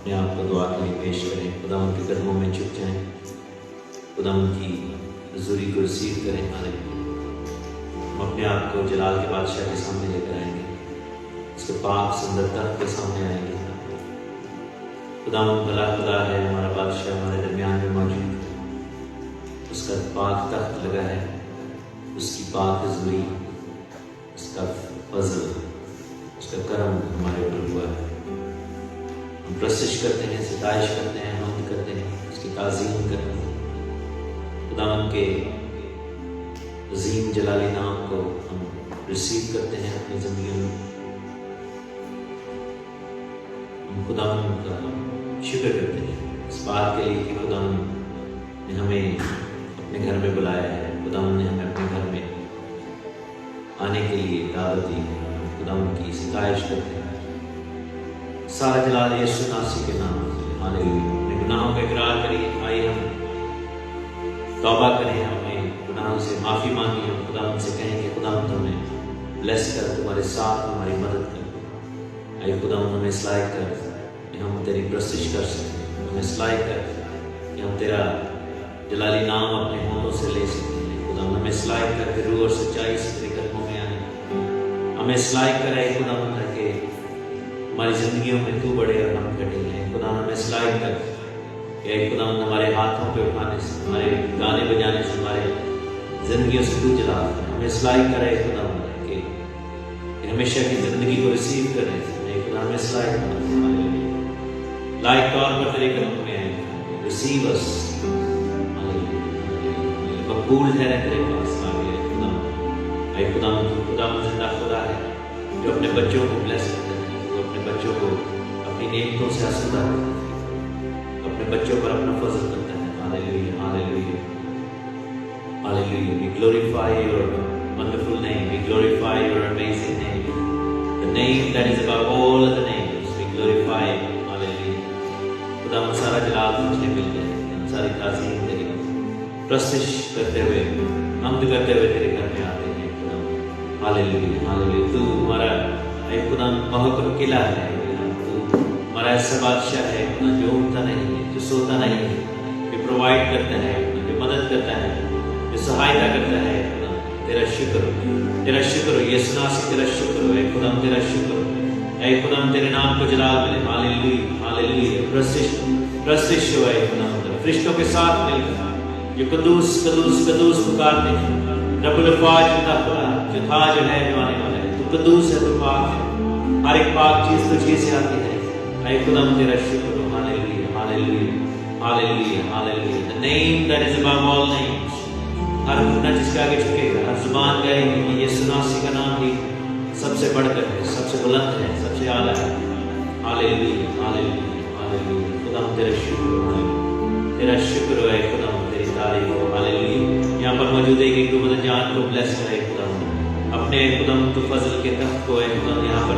अपने आप को दुआ के लिए पेश करें, खुदा उनके कदमों में झुक जाएं, खुदा उनकी हजूरी को रिसीव करें। हम अपने आप को जलाल के बादशाह के सामने लेकर आएंगे, उसके पाक सुंदरता के सामने आएंगे। खुदा भला खुदा है, हमारा बादशाह हमारे दरमियान में मौजूद है, उसका पाक तख्त लगा है, उसकी पाक हजूरी, उसका फजल, उसका करम हमारे ऊपर हुआ है। हम प्रस्तुत करते हैं, सिताइश करते हैं, हमद करते हैं, उसकी ताज़ीम करते हैं। खुदावंद के अजीम जलाली नाम को हम रिसीव करते हैं अपनी ज़िंदगी में। हम खुदावंद का शुक्र करते हैं इस बात के लिए कि खुदावंद ने हमें अपने घर में बुलाया है, खुदावंद ने हमें अपने घर में आने के लिए दावत दी है। खुदावंद की सिताइश करते हैं। सारा जलाल यीशु नासी के नाम में। हालेलुया। अपने गुनाहों का इकरार करिए, आइए हम तौबा करें, हमें गुनाहों से माफ़ी मांगी, हम खुदावंद से कहें कि खुदावंद हमें ब्लेस कर, तुम्हारे साथ हमारी मदद कर। आइए खुदावंद हमें इस्लाह कर कि हम तेरी प्रस्तुत कर सकें, हमें इस्लाह कर कि हम तेरा जलाली नाम अपने होठों से ले सकते हैं। खुदावंद हमें इस्लाह कर कि रूह और सच्चाई से तेरे कदमों में आए, हमें इस्लाह कराए खुदावंद कि हमारी ज़िंदगियों में तू बढ़े और हम घटे हैं। खुदा हमें इस्लाह कर कि खुदावंद हमारे हाथों पे उठाने से, हमारे गाने बजाने से, हमारे ज़िंदगियों से तू जला। हमें इस्लाह करे खुदावंद कि हमेशा की ज़िंदगी को रिसीव करें। खुदा हमें इस्लाह कर लायक तौर पर तेरे कदमों में आए, रिसीव अस, मकबूल ठहरे तेरे पास आ गए। खुदावंद जिंदा खुदा है जो अपने बच्चों को ब्लेस करते हैं, वो अपने बच्चों को अपनी नेमतों से आसूदा करते हैं, अपने बच्चों पर अपना फजल करता है। Hallelujah, hallelujah, hallelujah. We glorify your wonderful name. We glorify your amazing name. The name that is above all other names. We glorify. Hallelujah. खुदा हम सारा जलाल तुझे मिल गए, हम सारी ताज़ीम तेरी प्रस्तुत करते हुए, हमद करते हुए तेरे घर में आते हैं। खुदा हालेलुया, हालेलुया। तू हमारा खुदा महबूब किला है, तू हमारा ऐसा बादशाह है जो उठता नहीं है, जो सोता नहीं है, जो प्रोवाइड करता है, जो मदद करता है, जो सहायता करता है। खुदा तेरा शुक्र, तेरा शुक्र हो यीशु नासरी, तेरा शुक्र हो खुदा, तेरा शुक्र हो खुदा, तेरे नाम को जलाल मिले। Hallelujah, hallelujah. प्रस्तुत हो खुदा, फरिश्तों के साथ मिलकर जो कदूस कदूस कदूस पुकारते हैं, रब्बुल अफ़वाज जो था जो है जो आने वाला है, तू कदूस है, तू पाक है, हर एक पाक चीज तुझे से आती है। ऐ खुदा तेरा शुक्र हो। Hallelujah, hallelujah, hallelujah, hallelujah. The name that is above all names. हर घुटना जिसके आगे झुकेगा, हर जुबान कहेगी कि यीशु नासरी का नाम ही सबसे बढ़कर है, सबसे बुलंद है, सबसे आला है। Hallelujah, hallelujah, hallelujah. खुदा तेरा शुक्र हो, तेरा शुक्र है खुदा, तेरी तारीफ हो। हालेलुया। यहाँ पर मौजूद है कि तू मतलब जान को ब्लेस करे खुदा, अपने खुदम तो फजल के तख्त को है खुदा, यहाँ पर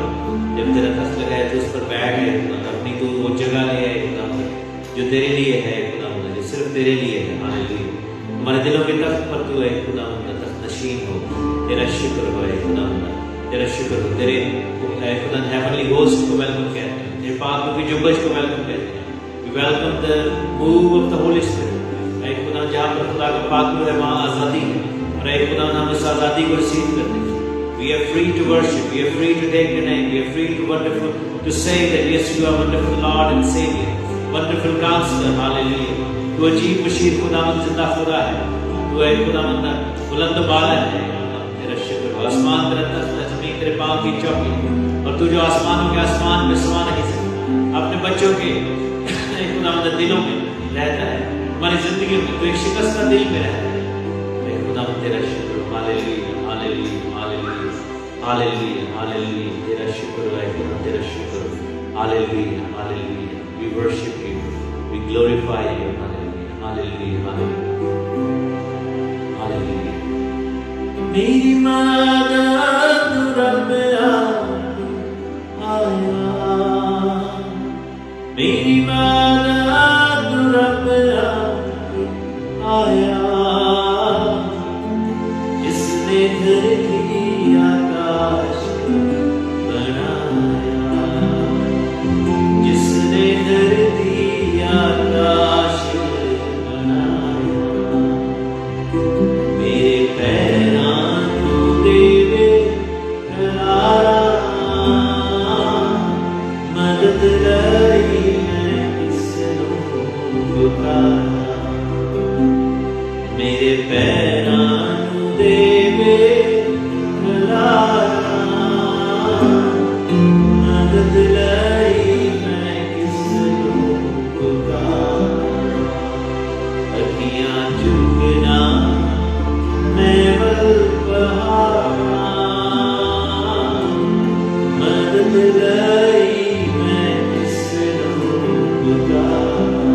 जब तेरा तख्त लगा है तो उस पर बैठ है खुदा, अपनी तू वो जगह ले है खुदा जो तेरे लिए है खुदा, जो सिर्फ तेरे लिए है। हालेलुया। हमारे दिलों के तख्त पर तू है खुदा, तख्त नशीन हो। तेरा शुक्र हो खुदा, तेरा शुक्र हो। तेरे खुदा हेवनली होस्ट को वेलकम कहते हैं, तेरे पाक की जुबश को वेलकम कहते हैं। We welcome the move of the holy spirit. खुदा जहाँ पर खुदा का पाक है वहाँ आज़ादी है, और खुदा हम उस आज़ादी को रिसीव करते हैं। We are free to worship. We are free to take your name. We are free to wonderful to say that yes, you are wonderful Lord and Savior, wonderful Counselor. Hallelujah. तू अजीब बशीर खुदावंद जिंदा खुदा है, तू है खुदावंद बुलंद बाला है। तेरा शुक्र हो। आसमान तेरा तख्त है, ज़मीन तेरे पाँव की चौकी, और तू जो आसमानों के आसमान में समा नहीं सकता, अपने बच्चों के खुदावंद दिलों में रहता है, हमारी जिंदगी में तो एक शिकस्त दिल में रहता है। खुदावंद तेरा शुक्र। Hallelujah, hallelujah, hallelujah, hallelujah, hallelujah. तेरा शुक्र है खुदा, तेरा शुक्र। Hallelujah, hallelujah. We worship you, we glorify you. Hallelujah, hallelujah, hallelujah, hallelujah. मेरी मदद रब आया, मेरी मदद रब आया, जिसने धरती आकाश बनाया, जिसने धरती पैरां नूं देवे खलारा मदद लई मैं किस नूं पुकारां अखियां चुकना मैं वल पहाड़ा मदद लई मैं किस नूं पुकारां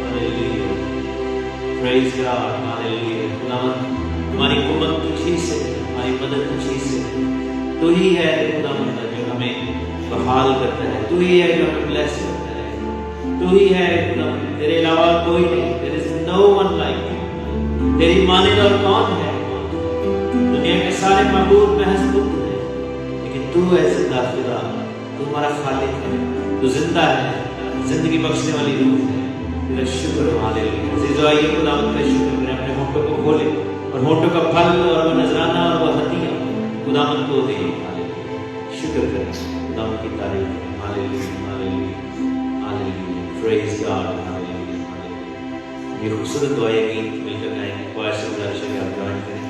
हालेलुया प्रेज गॉड हालेलुया खुदावंद हमारी कुमत तुझी से हमारी मदद तुझी से तू ही है खुदावंद जो हमें बहाल करता है तू ही है जो हमें ब्लेस करता है तू ही है खुदावंद तेरे अलावा कोई नहीं there is no one like you तेरी मानिंद और कौन है दुनिया के सारे महबूब महज पुत्र हैं लेकिन तू है जिंदा खुदा तू हमारा खालिक है तू जिंदा है जिंदगी बख्शने वाली रूह है तेरा शुक्र हालेलुया अज़ीज़ो आइए खुदावंद का शुक्र करें अपने होठों को खोले और होठों का फल और वो नजराना और वो हदिया खुदावंद को दे हालेलुया शुक्र करें खुदावंद की तारीफ करें hallelujah hallelujah hallelujah praise God hallelujah hallelujah ये खूबसूरत दुआएं गीत मिलकर गाएंगे क्वायर से गुजारिश है कि आप ज्वाइन करें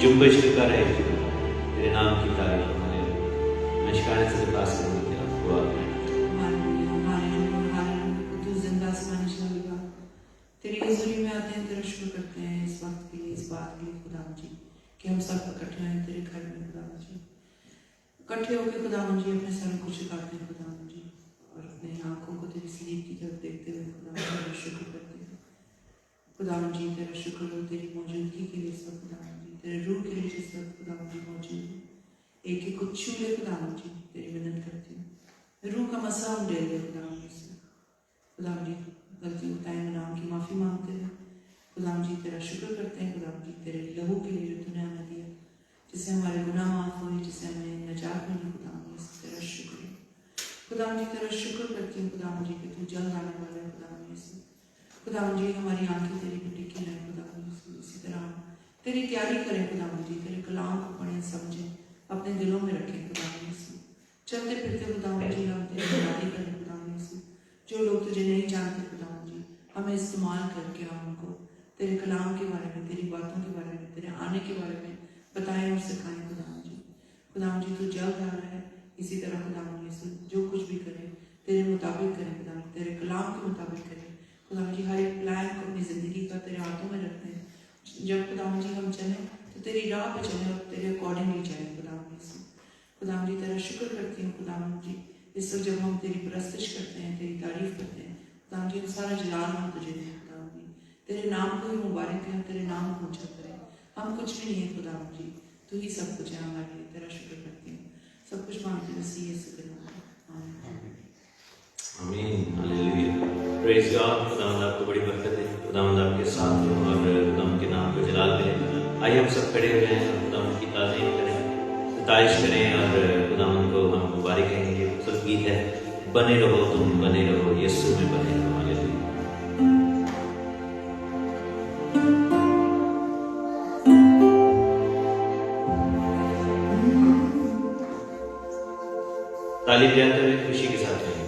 जुम्बिश का रहे तेरे नाम की तारीफ। हालेलुया। मैं शिकायत से पास करूँगी तेरा दुआ में। तेरी हज़ूरी में आते हैं, तेरा शुक्र करते हैं इस वक्त के लिए, इस बात के लिए खुदा जी कि हम सब इकट्ठे हैं तेरे घर में खुदा जी। इकट्ठे होकर खुदा जी अपने सर को झुकाते हैं खुदा जी, और अपने आंखों को तेरी सलीब की तरफ देखते हुए खुदा तेरा शुक्र करते हैं खुदा जी। तेरा शुक्र हो तेरी मौजूदगी के लिए सब खुदा जी, तेरे रूह के लिए जिस वक्त खुदा जी मौजूद है। एक एक को छू ले खुदा जी, तेरी विनती करती हूँ। रूह का मसा हम ले ले खुदा जी से। खुदा जी गलती बताए नाम की माफ़ी मांगते हैं खुदा जी। तेरा शुक्र करते हैं खुदा जी तेरे लहू के लिए जो तूने हमें दिया, जिससे हमारे गुनाह माफ हुए, जिससे हमें नजात मिली खुदा जी। तेरा शुक्र है खुदा जी। तेरा शुक्र करती हूँ खुदा जी कि तू जल्द आने वाला है खुदा जी से। खुदा जी हमारी आंखें तेरी पर टिकी रहें खुदा जी। इसी तरह तेरी तैयारी करें खुदा जी, तेरे कलाम को पढ़ें समझें, अपने दिलों में रखें खुदा जी से। चलते फिरते खुदा जी हम तेरी यादी करें खुदा जी से। जो लोग तुझे नहीं जानते खुदा जी, हमें इस्तेमाल करके हम उनको तेरे कलाम के बारे में, तेरी बातों के बारे में, तेरे आने के बारे में बताएं और सिखाएं खुदा जी। खुदा जी तू जल्द आ रहा है, इसी तरह खुदा जी जो कुछ भी करें तेरे मुताबिक करें खुदा, तेरे कलाम के मुताबिक करें खुदा जी। हर एक प्लान को अपनी ज़िंदगी का तेरे हाथों में रखते हैं। जब खुदा जी हम चलें तो तेरी राह पे चलें और तेरे अकॉर्डिंगली चलें खुदा जी। खुदा जी तेरा शुक्र करती हूँ खुदा जी। इस वक्त जब हम तेरी परस्तिश करते हैं, तेरी तारीफ करते हैं खुदा जी, हम सारा जलाल हम तुझे दें खुदा जी। तेरे नाम को ही मुबारक करें, तेरे नाम को ऊंचा करें। हम कुछ भी नहीं है खुदा जी, तू ही सब कुछ है हमारे लिए। तेरा शुक्र करती हूँ, सब कुछ मांगते मसीह यीशु के नाम में, आमीन। आमीन। हालेलुया। Praise God. खुदावंद आपको बड़ी बरकत है, खुदावंद आपके साथ हो और खुदावंद के नाम को जलाल मिले। आइए हम सब खड़े हो जाएं और खुदावंद की ताज़ीम करें, सताइश करें और खुदावंद को हम मुबारक कहेंगे। सब गीत है, बने रहो तुम बने रहो, यीशु में बने रहो। हालेलुया। ताली बजाते हुए खुशी के साथ रहेंगे।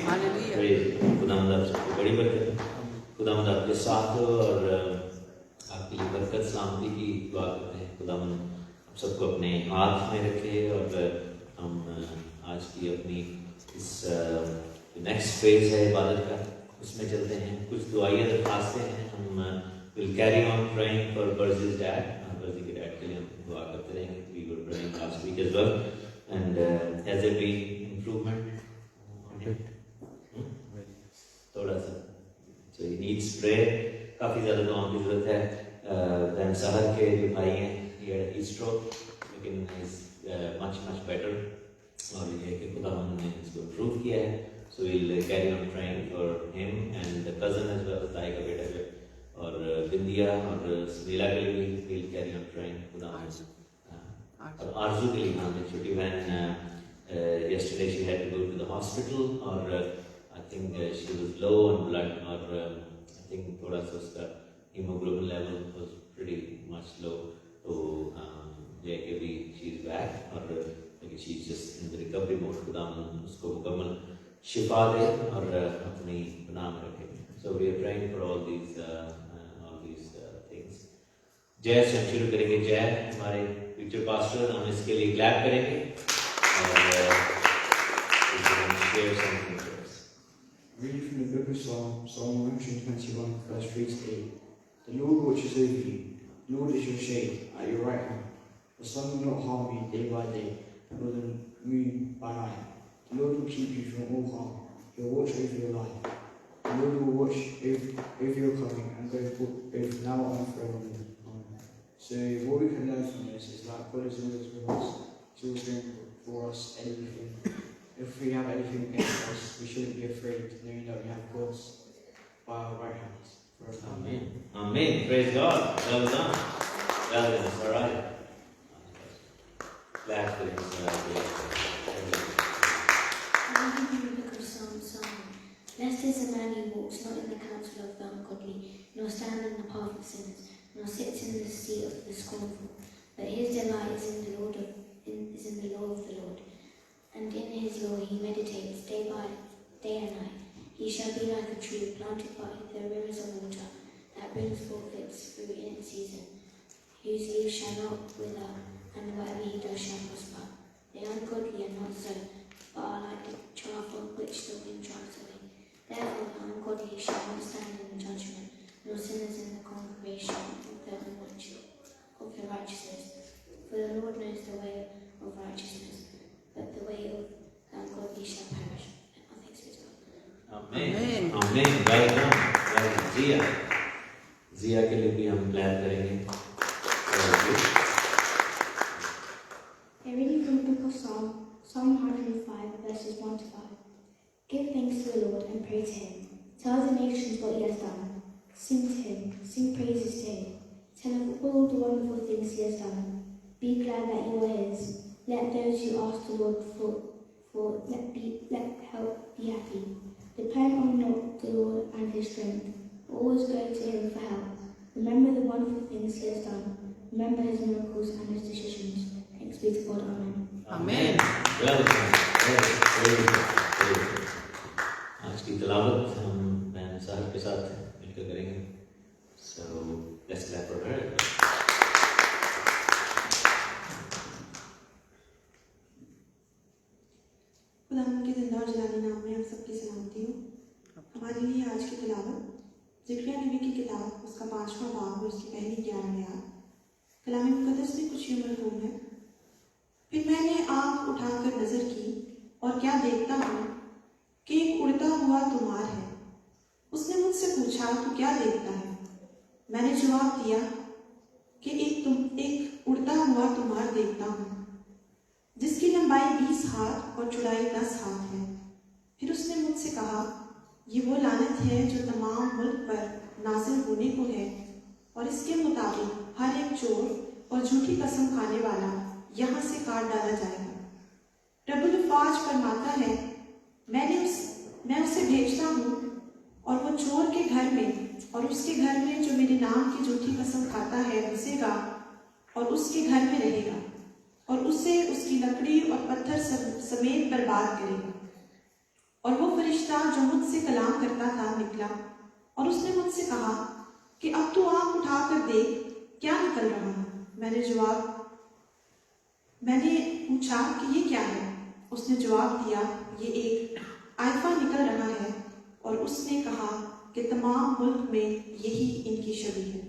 हालेलुया। खुदावंद आप सबको बड़ी बरकत है। खुदावंद आपके साथ हो और आपके लिए बरकत सलामती की दुआ करते हैं। खुदावंद आप सबको अपने हाथ में रखे और हम आज की अपनी इस नेक्स्ट फेज है इबादत का, उसमें चलते हैं। कुछ दुआएं दरखास्तें हैं। हम will carry on praying for Burji's dad. Burji के डैड के लिए हम दुआ करते रहेंगे। We were praying last week as well and has there been improvement थोड़ा सा, so he needs prayer। काफ़ी ज़्यादा दुआओं की ज़रूरत है। दैन सहर के जो भाई हैं, he had a stroke, लेकिन is much better। और ये कि खुदावंद ने इसको इम्प्रूव किया है। So we'll carry on praying for him and the cousin as well, ताई का बेटा जो, और बिंदिया और सुनीला के लिए भी we'll carry on praying। खुदावंद और आरजू के लिए, हमारी छोटी बहन yesterday she had to go to the hospital और I think she was low on blood और I think थोड़ा सा उसका hemoglobin level was pretty much low। तो ये कि भी she is back और लेकिन she is just in the recovery mode। खुदावंद उसको मुकम्मल शिफा दे और अपनी पनाह में रखे। So we are praying for all these things। जय से हम शुरू करेंगे। जय हमारे फ्यूचर पास्टर, हम इसके लिए क्लैप करेंगे और share something with us। Reading from the book of Psalm 121, verse 3 to 8. The Lord watches over you. The Lord is your shade at your right hand. The sun will not harm you day by day, nor the moon by night. The Lord will keep you from all harm. He will watch over your life. The Lord will watch over your coming and go both now and forever. Amen. So what we can learn from this is that God is always with us. He's always doing for us anything. If we have anything against us, we shouldn't be afraid, knowing that we have God by our right hands. Amen. Amen. Praise God. Well done. Well done. All right. Clap for him. Blessed is the man who walks not in the counsel of the ungodly, nor stands in the path of sinners, nor sits in the seat of the scornful. But his delight is in the law of the Lord, and in his law he meditates day and night. He shall be like a tree planted by the rivers of water, that brings forth its fruit in its season, whose leaves shall not wither, and whatever he does shall prosper. The ungodly are not so, but are like the chaff of which the wind drives away. Therefore the ungodly shall not stand in the judgment, nor sinners in the congregation of the righteousness. For the Lord knows the way of righteousness, but the way of the ungodly shall perish. Amen. Amen. Well done. Well done. Zia के लिए भी हम plan करेंगे। A reading from the book of Psalm 105, verses 1 to 5. Give thanks to the Lord and pray to him. Tell the nations what he has done. Sing to him, sing praises to him. Tell of all the wonderful things he has done. Be glad that you are his. Let those who ask the Lord let help be happy. Depend on the Lord and his strength. Always go to him for help. Remember the wonderful things he has done. Remember his miracles and his decisions. Thanks be to God. Amen. Amen. Well done. Very good. आज की तलावत हम ma'am साहब के साथ मिलकर करेंगे. So let's clap for her. खुदावंद के जिंदा और जलाली नाम में आप सबकी सलामती हो. हमारे लिए आज की तिलावत ज़िक्रिया नबी की किताब उसका 5वां बाब और उसकी पहली 11 आयत. कलाम मुक़द्दस में कुछ यूं मरहूम है. फिर मैंने आँख उठाकर नजर की और क्या देखता हूँ कि एक उड़ता हुआ तुमार है. उसने मुझसे पूछा, तू क्या देखता है? मैंने जवाब दिया कि एक उड़ता हुआ तुमार देखता हूँ जिसकी लंबाई 20 हाथ और चौड़ाई 10 हाथ है. फिर उसने मुझसे कहा, ये वो लानत है जो तमाम मुल्क पर नाजिल होने को है और इसके मुताबिक हर एक चोर और झूठी कसम खाने वाला यहाँ से काट डाला जाएगा. रब्बुल फ़ाज फरमाता है, मैं उसे भेजता हूँ और वो चोर के घर में और उसके घर में जो मेरे नाम की झूठी कसम खाता है घुसेगा और उसके घर में रहेगा और उसे उसकी लकड़ी और पत्थर समेत बर्बाद करेगा. और वो फरिश्ता जो मुझसे कलाम करता था निकला और उसने मुझसे कहा कि अब तू आँख उठा कर देख क्या निकल रहा है. मैंने पूछा कि ये क्या है. उसने जवाब दिया, ये एक आइफा निकल रहा है. और उसने कहा कि तमाम मुल्क में यही इनकी शबी है.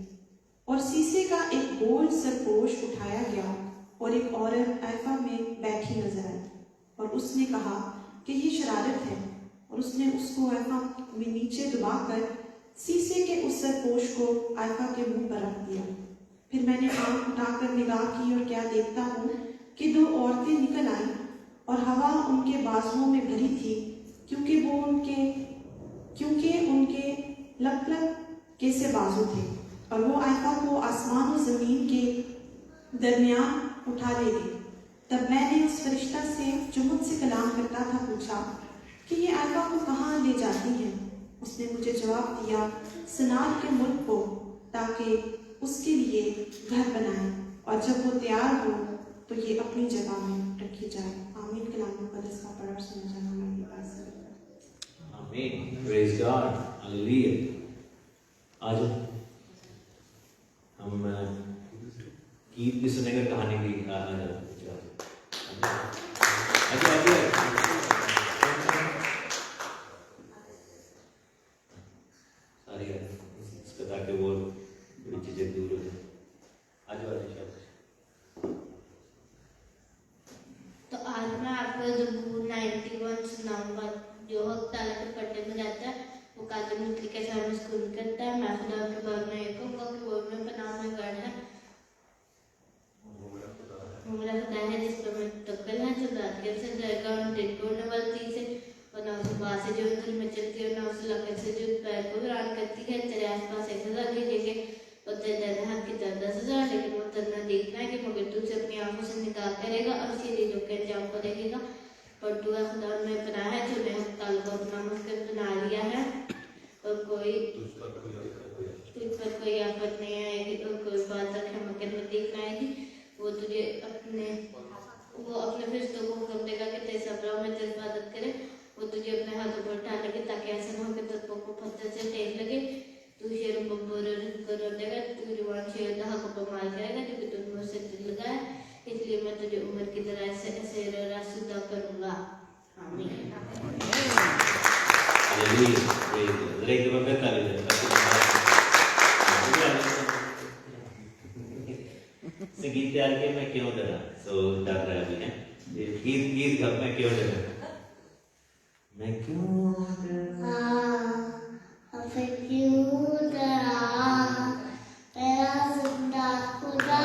और शीशे का एक गोल सरपोश उठाया गया और एक औरत आइफा में बैठी नजर आई और उसने कहा कि ये शरारत है. और उसने उसको आइफा में नीचे दबाकर शीशे के उस सरपोश को आइफा के मुंह पर रख दिया. फिर मैंने आंख उठाकर निगाह की और क्या देखता हूँ कि 2 औरतें निकल आईं और हवा उनके बाजुओं में भरी थी क्योंकि उनके लप के से बाजू थे. और वो आइफा को आसमान और जमीन के दरमियान उठा ले गई. तब मैंने उस फरिश्ता से जो मुझसे कलाम करता था पूछा कि ये आइफा को कहाँ ले जाती है. उसने मुझे जवाब दिया, सनार के मुल्क को, ताकि उसके लिए घर बनाए और जब वो तैयार हो तो ये अपनी जगह में रखी जाए. आमीन. कलाम मुक़द्दस का पढ़ा सुना जाना हमारी पास है. आमीन. Praise God. हालेलुया. आज हम गीत भी सुनेंगे, कहानी भी. सारी ताकि वो बड़ी चीजें दूर हो जाए. तो आज मैं आपको ज़बूर 91 सुनाऊंगा जो हक ताला के पढ़ने में जाता है वो कादर मुतली के सामने स्कूल करता है. मैं खुदा के बारे में ये कहूँगा कि वो में पनाह में गढ़ है. वो मेरा खुदा है जिस पर मैं तवक्कुल है, जो रात के से डरेगा और दिन को होने वाली चीज़ है और ना उसे बात से जो दिल में चलती है और ना उसे लकड़ से जो पैर को वीरान करती है. तेरे आसपास 1,000 भेजेंगे और तेरे दाहिने हाथ की तरफ 10,000, लेकिन वो तरह देखना है कि मगर तू उसे अपनी आंखों से निकाल करेगा और सीधे जो के अंजाम को देखेगा. और तू खुदा में पनाह है जो ने ताल को अपना मुस्किल बना लिया है और तुझ पर कोई आफत नहीं आएगी और कोई बात रखे मकर में देखना आएगी. वो तुझे अपने फरिश्तों को हुक्म देगा कि तेरे सफरों में तेरी हिफाजत करे. वो तुझे अपने हाथों पर उठा लेंगे ताकि ऐसा न हो कि तुझको को पत्थर से टेक लगे. तू शेर बम्बोर कर देगा, तू जवान शेर दहा को बमाल करेगा क्योंकि तूने मुझसे दिल लगाया, इसलिए मैं तुझे उम्र की तरह से ऐसे रास्ता करूँगा. आमीन. गीत तैयार किया, मैं क्यों डरा. डर रहा अभी है गीत का. मैं क्यों डरा, मैं क्यों डरा, फिर क्यों डरा मेरा जिंदा खुदा.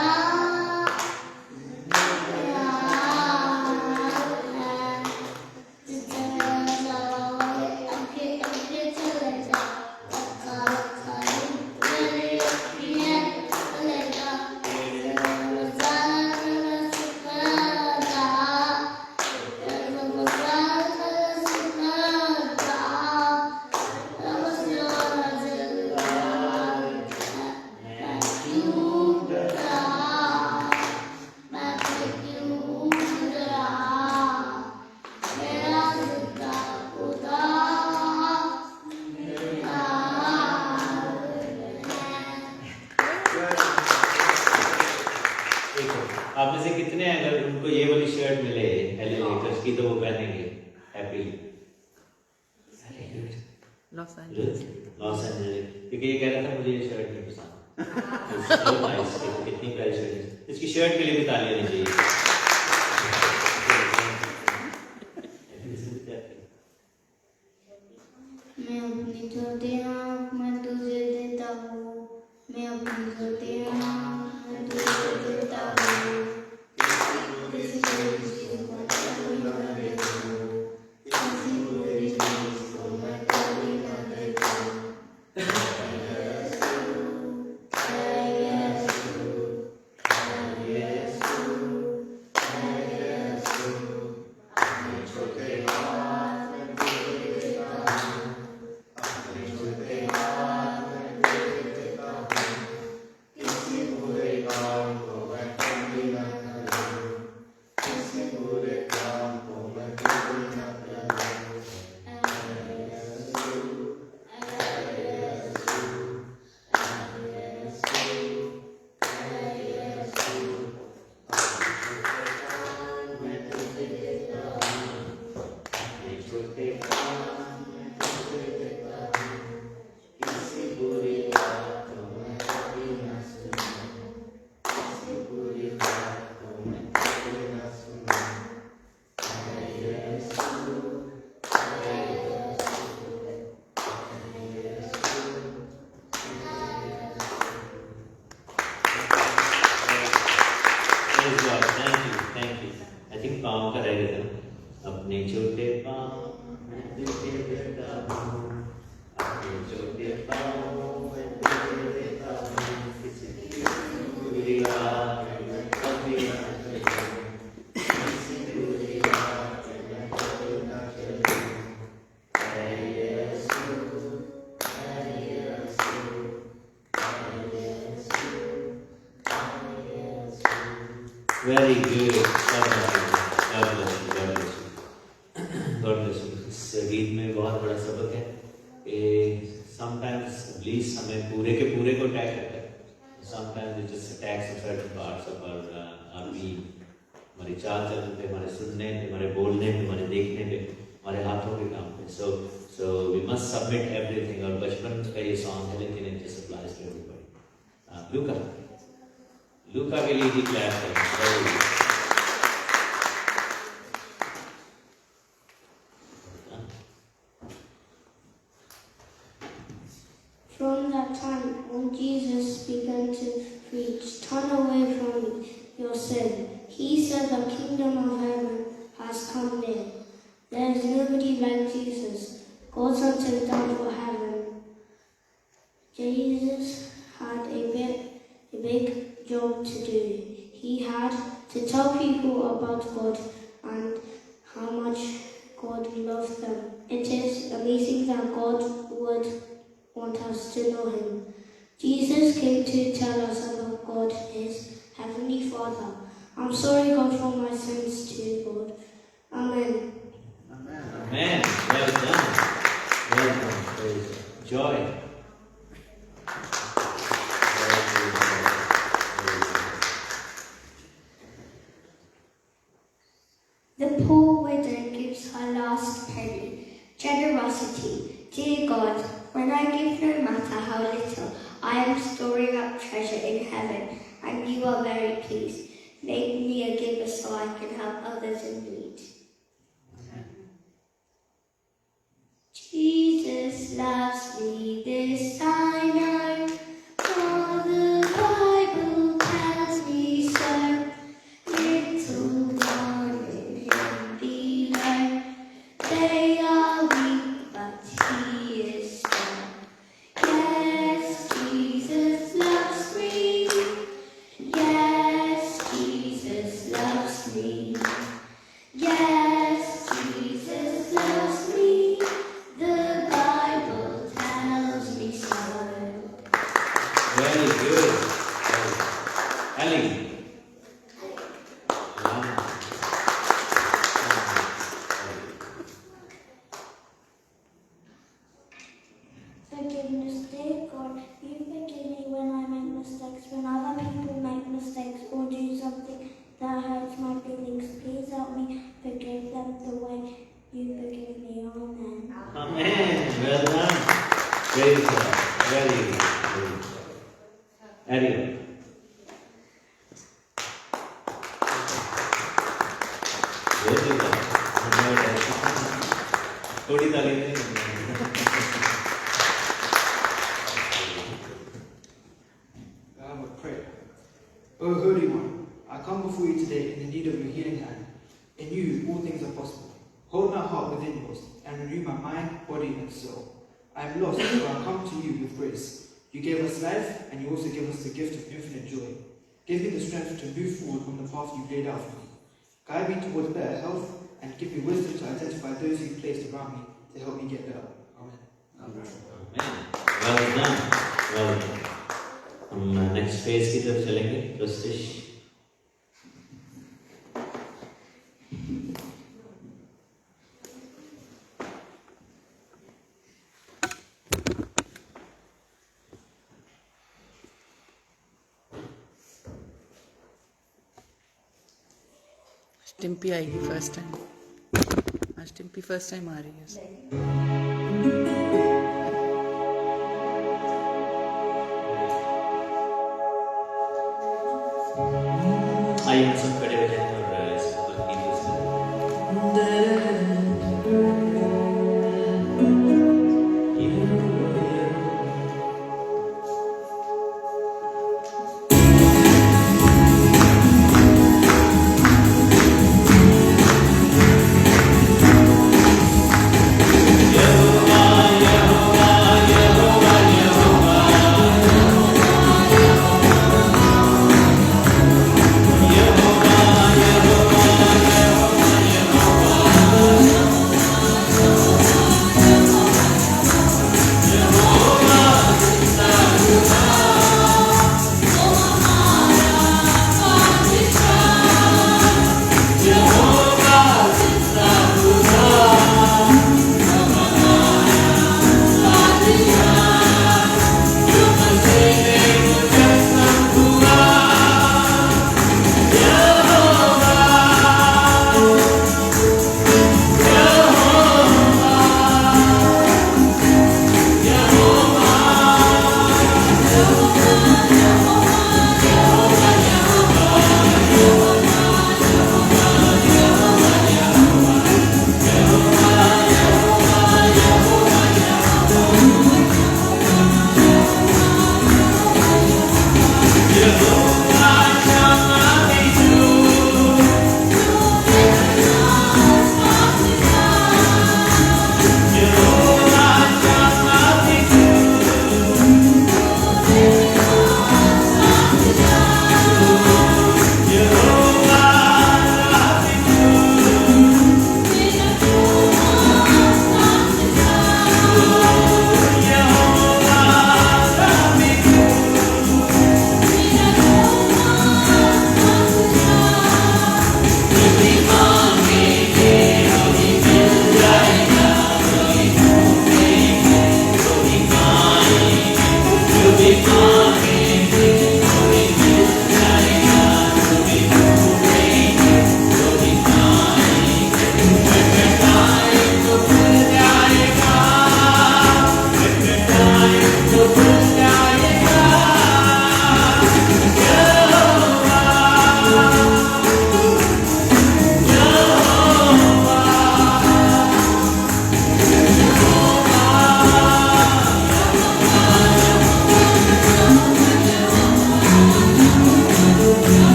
ठीक है, आप में से कितने अगर उनको ये वाली शर्ट मिले एलिवेटर्स की तो वो पहनेंगे happily? Los Angeles. Los Angeles, क्योंकि ये कह रहा था मुझे ये शर्ट नहीं पसंद। So nice, कितनी प्यारी शर्ट है। इसकी शर्ट के लिए भी तालियां होनी चाहिए। मैं अपनी छोटी आँख में तुझे देता हूँ, मैं अपनी छोटी आँख में तुझे देता हूँ, किसी चीज़ को कभी न देखूँ, किसी बुरी चीज़ को मैं कभी न देखूँ। Thank you. I think पाँव का रह गया था। अपने छोटे पाँव मैं तुझे देता हूँ, अपने छोटे पाँव मैं तुझे देता हूँ, किसी की बुरी बात मैं कभी न करूँ, किसी बुरी बात मैं कभी न करूँ। ऐ यीशु, ऐ यीशु, ऐ यीशु, ऐ यीशु। Very good. God bless you. God bless you. God bless you. इस गीत में बहुत बड़ा सबक है कि sometimes Iblis हमें पूरे के पूरे को अटैक करता है. Sometimes it just attacks certain parts of our being. हमारी चाल चलन पे, हमारे सुनने पे, हमारे बोलने पे, हमारे देखने पे, हमारे हाथों के काम पे. So we must submit everything. और बचपन का ये सॉन्ग है लेकिन it just applies to everybody. लूका के लिए भी क्लैप करें. From that time when Jesus began to preach, turn away from your sin. He said the kingdom of heaven has come near. There is nobody like Jesus. God sent him down from heaven. Jesus had a big job to do. He had to tell people about God and how much God loved them. It is amazing that God would want us to know Him. Jesus came to tell us about God, His Heavenly Father. I'm sorry, God, for my sins too, God. Amen. Amen. Well done. Well done. Praise God. Joy. The poor widow gives her last penny. Generosity. Dear God, when I give no matter how little, I am storing up treasure in heaven, and you are very pleased. Make me a giver so I can help others in need. Jesus loves me, this I know, for the Bible tells me so. Little one in Him below, they are weak, but He is strong. Yes, Jesus loves me. Yes, Jesus loves me. Yes, Jesus loves me. The Bible tells me so. बहुत ही धन्यवाद। थोड़ी ताली दें। I will pray. O Holy One, I come before you today in the need of your healing hand. In you, all things are possible. Hold my heart within yours and renew my mind, body, and soul. I am lost, so I come to you with grace. You gave us life, and you also give us the gift of infinite joy. Give me the strength to move forward on the path you've laid out for me. Guide me towards better health, and give me wisdom to identify those you've placed around me to help me get better. Amen. Amen. Well done. Well done. हम next phase की तरफ चलेंगे। प्रस्तिश। टिम्पी आएगी first time. आज टिम्पी first time आ रही है। आइए हम सब खड़े हो जाएं और इस भगवत गीत Yehovah,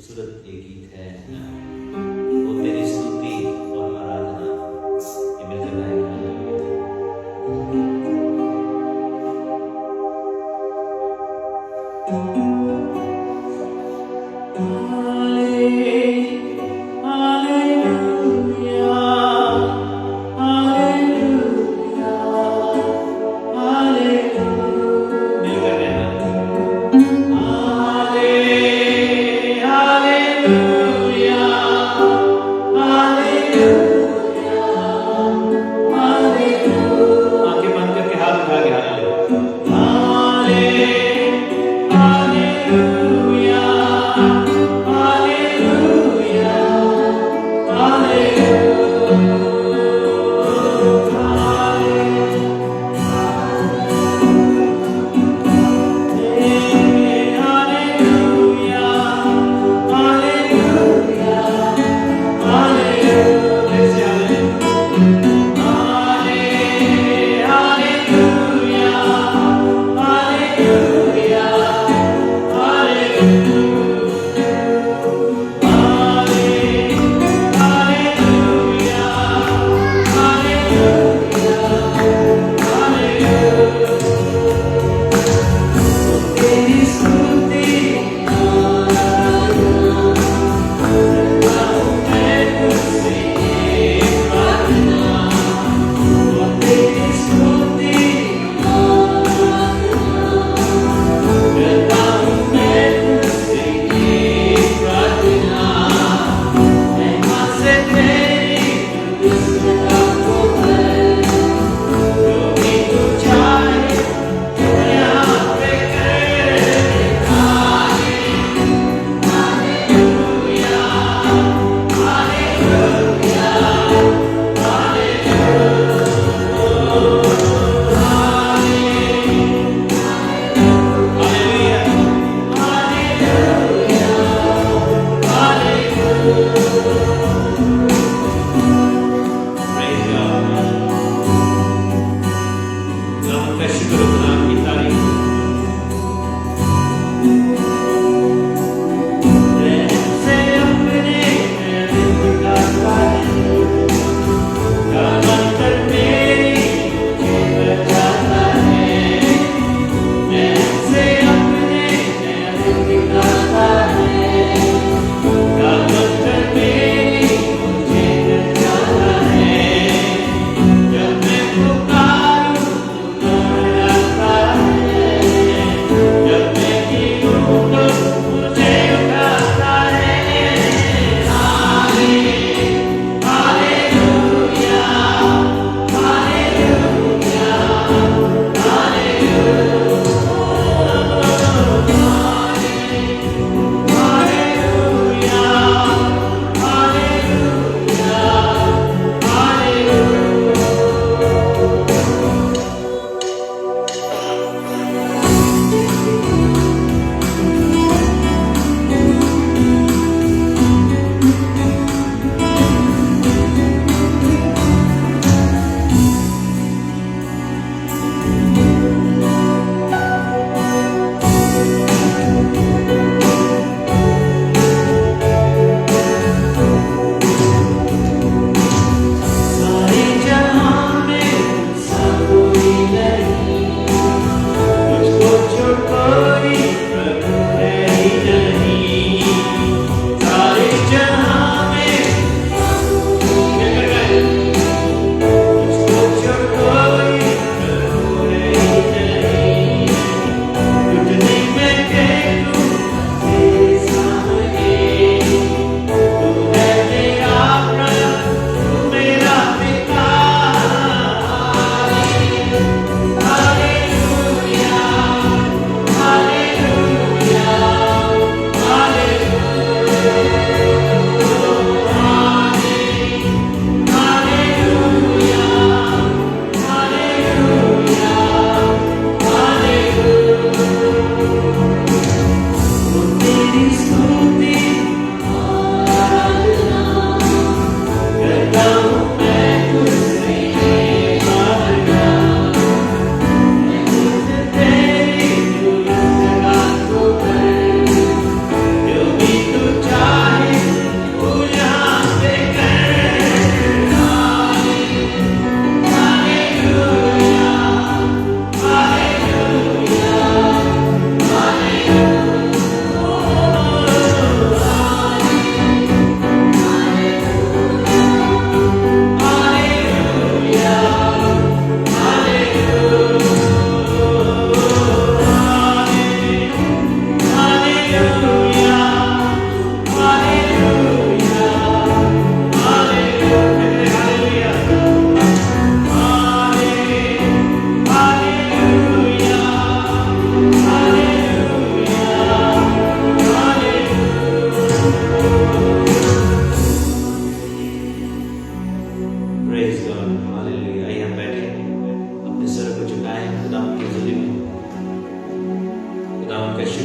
खूबसूरत ये गीत है वो तेरी स्तुति और आराधना ये मिलकर गाएंगे। आंखें बंद करके हाथ उठा के हालेलुया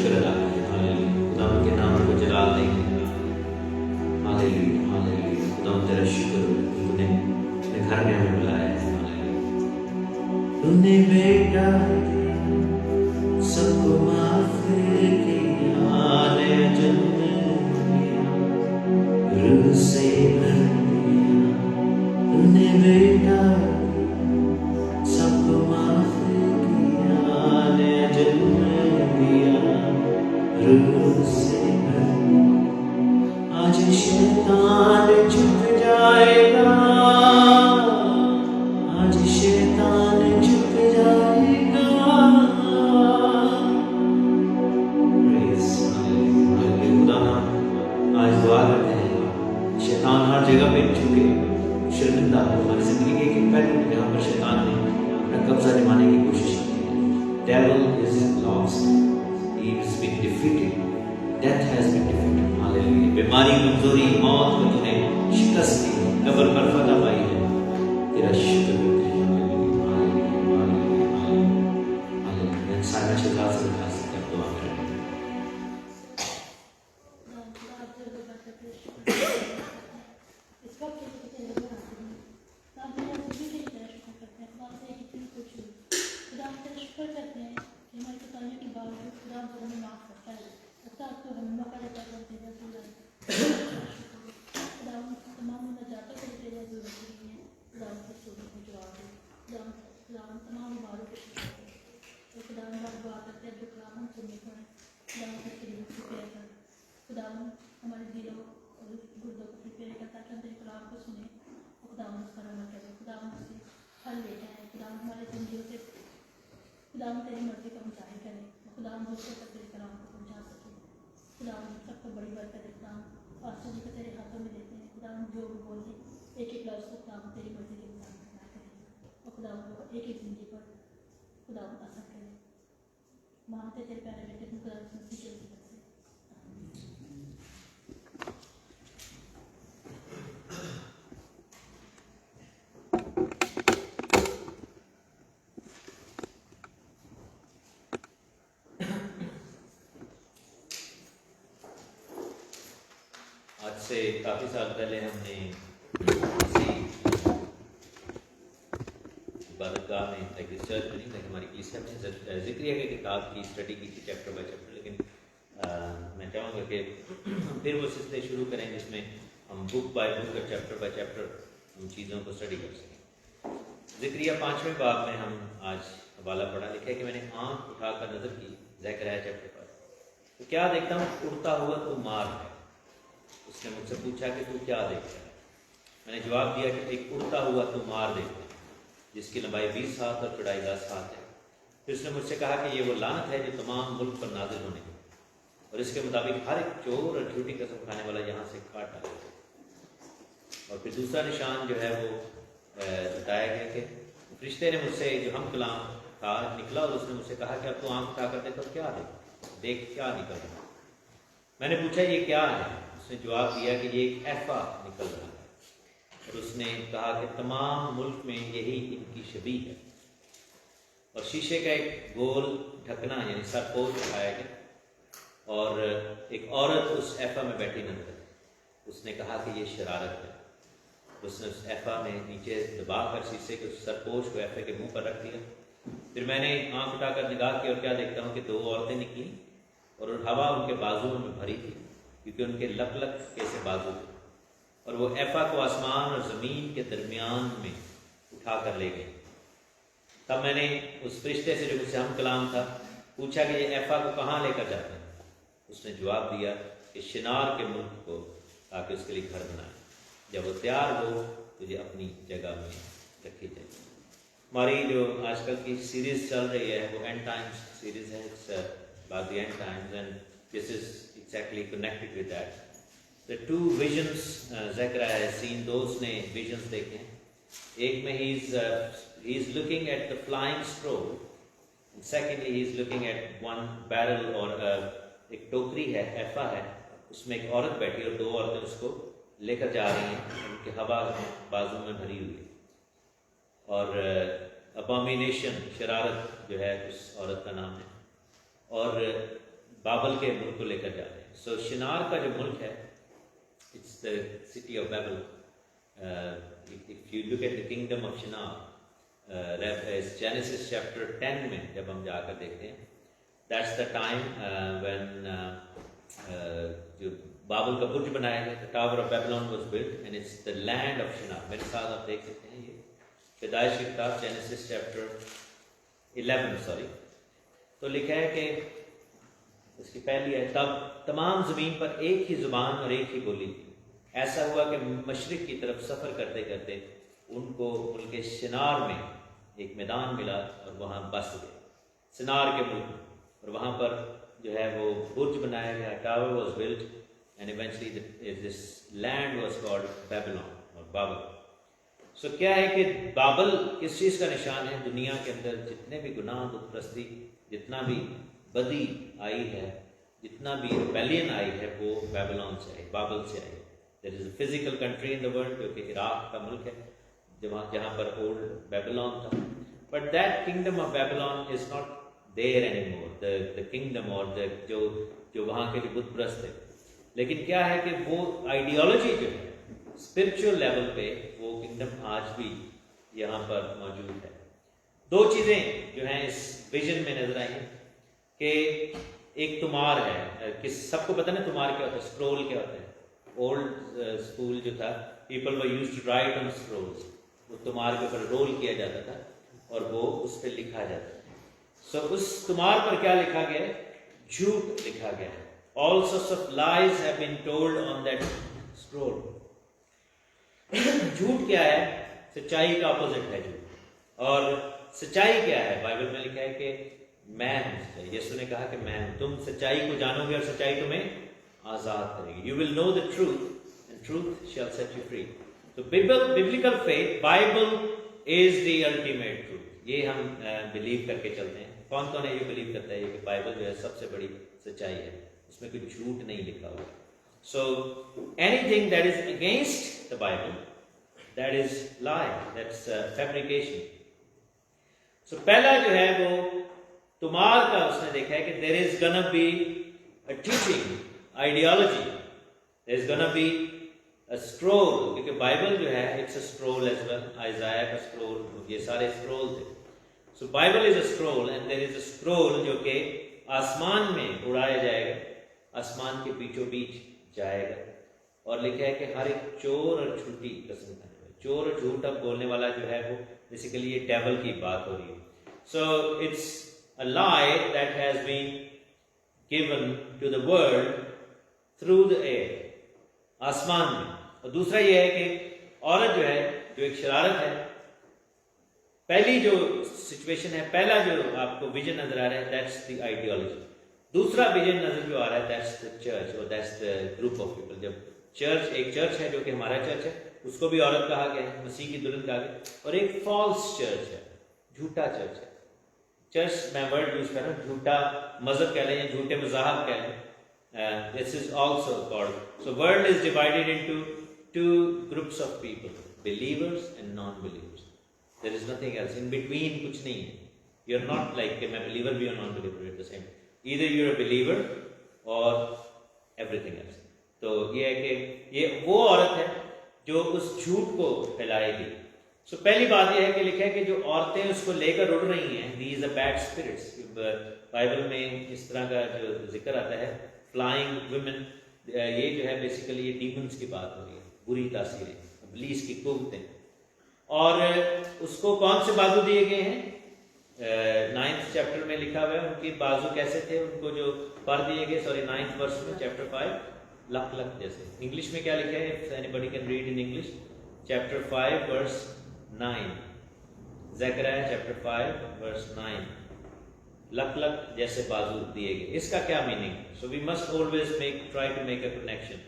शुक्र अदा करें। हालेलुया, खुदा के नाम को जलाल देंगे। हालेलुया, हालेलुया, खुदा तेरा शुक्र हो, तूने अपने घर में हमें बुलाया है। हालेलुया, तूने बेटा सबको माफ किया, नया जन्म दिया, रूह से भर दिया। तूने बेटा सबको माफ किया, नया जन्म दिया, रूह से भर दिया। आज शैतान झुक जाएगा, आज शैतान झुक जाएगा। Praise Hallelujah, खुदा आज दुआ करते हैं शैतान हर जगह पे झुके, शर्मिंदा हो। हमारी जिंदगी के एक पहलू में जहाँ पर शैतान ने अपना कब्जा जमाने की कोशिश की है। Devil is lost, he has been defeated, death has been defeated. Hallelujah, बीमारी, कमजोरी, मौत को तूने शिकस्त दी, कब्र पर फतह पाई है। तेरा शुक्र करते हैं। Hallelujah, hallelujah, hallelujah, hallelujah. सारा शैतान से खास कर दुआ करें। इस वक्त के तेरे नजर आते हैं खुदा, तेरा सभी के लिए तेरा शुक्र करते हैं खुदा, तेरे कितनी कुछ खुदा, तेरा शुक्र करते हैं कि हमारी कोताहियों के बावजूद खुदा तो हमें माफ करता है, खुदा तो हमें मौका देता है तेरे खुदा खुदा तमाम नजातों के लिए तेरे जरूरत नहीं है खुदा, उनके सोने को जवाब दे खुदा, खुदा तमाम बीमारों को शिफा दे। तो खुदा हमारी दुआ करते हैं जो कलाम हम सुनने को है खुदा, उनके शरीर को प्यार कर खुदा, हमारे दिलों और गुर्दों को प्रिपेयर कर ताकि हम तेरे कलाम को सुने और खुदा उसका रवा करें। खुदा उससे फल लेते हैं, खुदा हमारे जिंदगियों से खुदा तेरी मर्जी का मुजाहिर करें, खुदा दूसरों तक तेरे कलाम को पहुँचा सकें। खुदा सबको बड़ी बरकत है। खुदा पास्टर जी को तेरे हाथों में देते हैं खुदा, जो भी बोले एक एक लफ्ज़ को खुदा तेरी मर्जी के मुताबिक अदा करें और खुदा एक एक जिंदगी पर खुदा असर करें। मानते तेरे प्यारे बेटे खुदा मसीह के वसीले से। आज से काफ़ी साल पहले हमने किसी इबादतगाह में, लाइक इस चर्च में नहीं, लाइक हमारी कलीसिया में ज़िक्रिया की किताब की स्टडी की थी चैप्टर बाय चैप्टर। लेकिन मैं चाहूँगा कि फिर वो सिलसिले शुरू करें जिसमें हम बुक बाय बुक और चैप्टर बाय चैप्टर उन चीज़ों को स्टडी कर सकें। ज़िक्रिया 5वें बाब में हम आज हवाला पढ़ा, लिखा है कि मैंने आँख उठाकर नज़र की, ज़करिया चैप्टर पर, तो क्या देखता हूँ, उड़ता हुआ तो मार है। उसने मुझसे पूछा कि तू क्या देखता है? मैंने जवाब दिया कि एक उड़ता हुआ तो मार देखता है जिसकी लंबाई 20 हाथ और चौड़ाई 10 हाथ है। फिर उसने मुझसे कहा कि ये वो लानत है जो तमाम मुल्क पर नाजिल होने की, और इसके मुताबिक हर एक चोर और झूठी कसम खाने वाला यहाँ से काट डालेगा। और फिर दूसरा निशान जो है वो बताया गया कि फरिश्ते ने मुझसे जो हम कलाम था निकला और उसने मुझसे कहा कि अब तू आँख उठा कर देखो क्या देख क्या निकल रहा है। मैंने पूछा ये क्या है? उसने जवाब दिया कि ये एक ऐफा निकल रहा है, और उसने कहा कि तमाम मुल्क में यही इनकी शबीह है। और शीशे का एक गोल ढकना यानी सरपोश उठाया गया, और एक औरत उस ऐफा में बैठी नजर आई। उसने कहा कि ये शरारत है। उसने उस ऐफा में नीचे दबाकर शीशे के उस सरपोश को ऐफे के मुंह पर रख दिया। फिर मैंने आंख उठाकर निगाह की और क्या देखता हूँ कि 2 औरतें निकली और हवा उनके बाजुओं में भरी थी, क्योंकि उनके लक कैसे बाजू थे, और वो ऐफा को आसमान और ज़मीन के दरमियान में उठा कर ले गए। तब मैंने उस फरिश्ते से जो मुझसे हम कलाम था पूछा कि ये ऐफा को कहाँ लेकर जाते हैं? उसने जवाब दिया कि शिनार के मुल्क को, ताकि उसके लिए घर बनाए। जब वो तैयार हो तो ये अपनी जगह में रखी जाएगी। हमारी जो आजकल की सीरीज़ चल रही है वो एंड टाइम्स सीरीज़ है, it's about the end times, and this is exactly connected with that. The 2 visions Zechariah has seen, those ने visions देखे हैं। एक में he is looking at the flying scroll, and secondly he is looking at one barrel और एक टोकरी है, ऐफा है, उसमें एक औरत बैठी और 2 औरतें उसको लेकर जा रही हैं, उनके हवा बाजू में भरी हुई है। और अबॉमिनेशन, शरारत जो है उस औरत का नाम है। और बाबल के मुल्क को लेकर जाते हैं। सो शिनार का जो मुल्क है, it's the city of Babal. If you look at the kingdom of शिनार, genesis chapter 10 में जब हम जाकर देखते हैं, दैट्स द टाइम व्हेन जो बाबल का बुर्ज बनाया गया, the tower of Babylon was built and it's the land of Shinar. मेरे साथ आप देख सकते हैं, ये पैदाइश की किताब जेनेसिस चैप्टर 11 तो लिखा है कि उसकी पहली है, तब तमाम ज़मीन पर एक ही ज़ुबान और एक ही बोली थी। ऐसा हुआ कि मशरिक की तरफ सफ़र करते करते उनको उनके शिनार में एक मैदान मिला और वहाँ बस गए, शिनार के मुल्क में। और वहाँ पर जो है वो बुर्ज बनाया गया, tower was built and eventually this land was called Babylon और बाबल। सो क्या है कि बाबल किस चीज़ का निशान है? दुनिया के अंदर जितने भी गुनाह, बुतप्रस्ती, जितना भी बदी आई है, जितना भी रिबेलियन आई है, वो बेबीलोन से आई, बाबल से आई। There is a physical country in the world जो कि इराक का मुल्क है, जहाँ पर ओल्ड बेबीलोन था। But that kingdom of Babylon is not there anymore, the kingdom और जो वहाँ के जो बुतप्रस्त है। लेकिन क्या है कि वो आइडियोलॉजी जो है स्पिरिचुअल लेवल पे, वो किंगडम आज भी यहाँ पर मौजूद है। दो चीज़ें जो हैं इस विजन में नजर आई हैं कि एक तुमार है, कि सबको पता ना तुमार क्या होता है, स्क्रोल क्या होता है। ओल्ड स्कूल जो था, people were used to write on scrolls, वो तुमार के ऊपर रोल किया जाता था और वो उस पर लिखा जाता था। सो उस तुमार पर क्या लिखा गया है? झूठ लिखा गया है। All sorts of lies have been told on that scroll. झूठ क्या है? सच्चाई का अपोजिट है झूठ। और सच्चाई क्या है? बाइबल में लिखा है कि मैं हूं सच्चाई। यीशु ने कहा कि मैं हूं, तुम सच्चाई को जानोगे और सच्चाई तुम्हें आजाद करेगी। You will know the truth and truth shall set you free. तो biblical faith, Bible is the ultimate truth. ये हम बिलीव करके चलते हैं। कौन कौन है ये बिलीव करता है कि बाइबल जो है सबसे बड़ी सच्चाई है, उसमें कोई झूठ नहीं लिखा हुआ। So anything that is against the Bible, that is lie, that's fabrication. So पहला जो है वो तुमार का उसने देखा है कि there is gonna be a teaching ideology, there is gonna be a scroll, क्योंकि बाइबल जो है it's a scroll as well. Isaiah का स्क्रोल, ये सारे स्क्रोल थे। So Bible is a scroll and there is a scroll जो कि आसमान में उड़ाया जाएगा, आसमान के बीचों बीच जाएगा। और लिखा है कि हर एक चोर और झूठी कसम खाने वाला, चोर और झूठ अब बोलने वाला जो है वो बेसिकली ये डेविल की बात हो रही है। So it's a lie that has been given to the world through the air, आसमान में। और दूसरा ये है कि औरत जो है, जो एक शरारत है, पहली जो सिचुएशन है, पहला जो आपको विजन नजर आ रहा है, दैट्स द आइडियोलॉजी। दूसरा विजन नजर जो आ रहा है, दैट्स द चर्च और that's the group of people. जब चर्च, एक चर्च है जो कि हमारा चर्च है, उसको भी औरत कहा गया है, मसीह की दुल्हन कहा गया। और एक फॉल्स चर्च है, झूठा चर्च है। चर्च मैं वर्ड यूज कर रहा हूँ, झूठा मजहब कह लें या झूठे मजाहब कह लें, this is also called. So world is divided into two groups of people, believers and non believers. There is nothing else in between, कुछ नहीं है। You are not like कि मैं believer भी और non-believer at the same. Either you are a believer or everything else. तो ये है कि ये वो औरत है जो उस झूठ को फैलाएगी। सो पहली बात ये है कि लिखा है कि जो औरतें उसको लेकर उड़ रही हैं, these are bad spirits. Bible में इस तरह का जो जिक्र आता है, flying women, ये जो है बेसिकली ये demons की बात हो रही है, बुरी तासीरें, इब्लीस की कुव्वतें। और उसको कौन से बाजू दिए गए हैं? 9th चैप्टर में लिखा हुआ है उनके बाजू कैसे थे, उनको जो पर दिए गए, सॉरी 9th वर्स में चैप्टर 5, लक लक जैसे। इंग्लिश में क्या लिखा है? If anybody can read in English, chapter 5 verse 9, Zechariah chapter 5 verse 9, लक लक जैसे बाजू दिए गए। इसका क्या meaning? So we must always try to make a connection.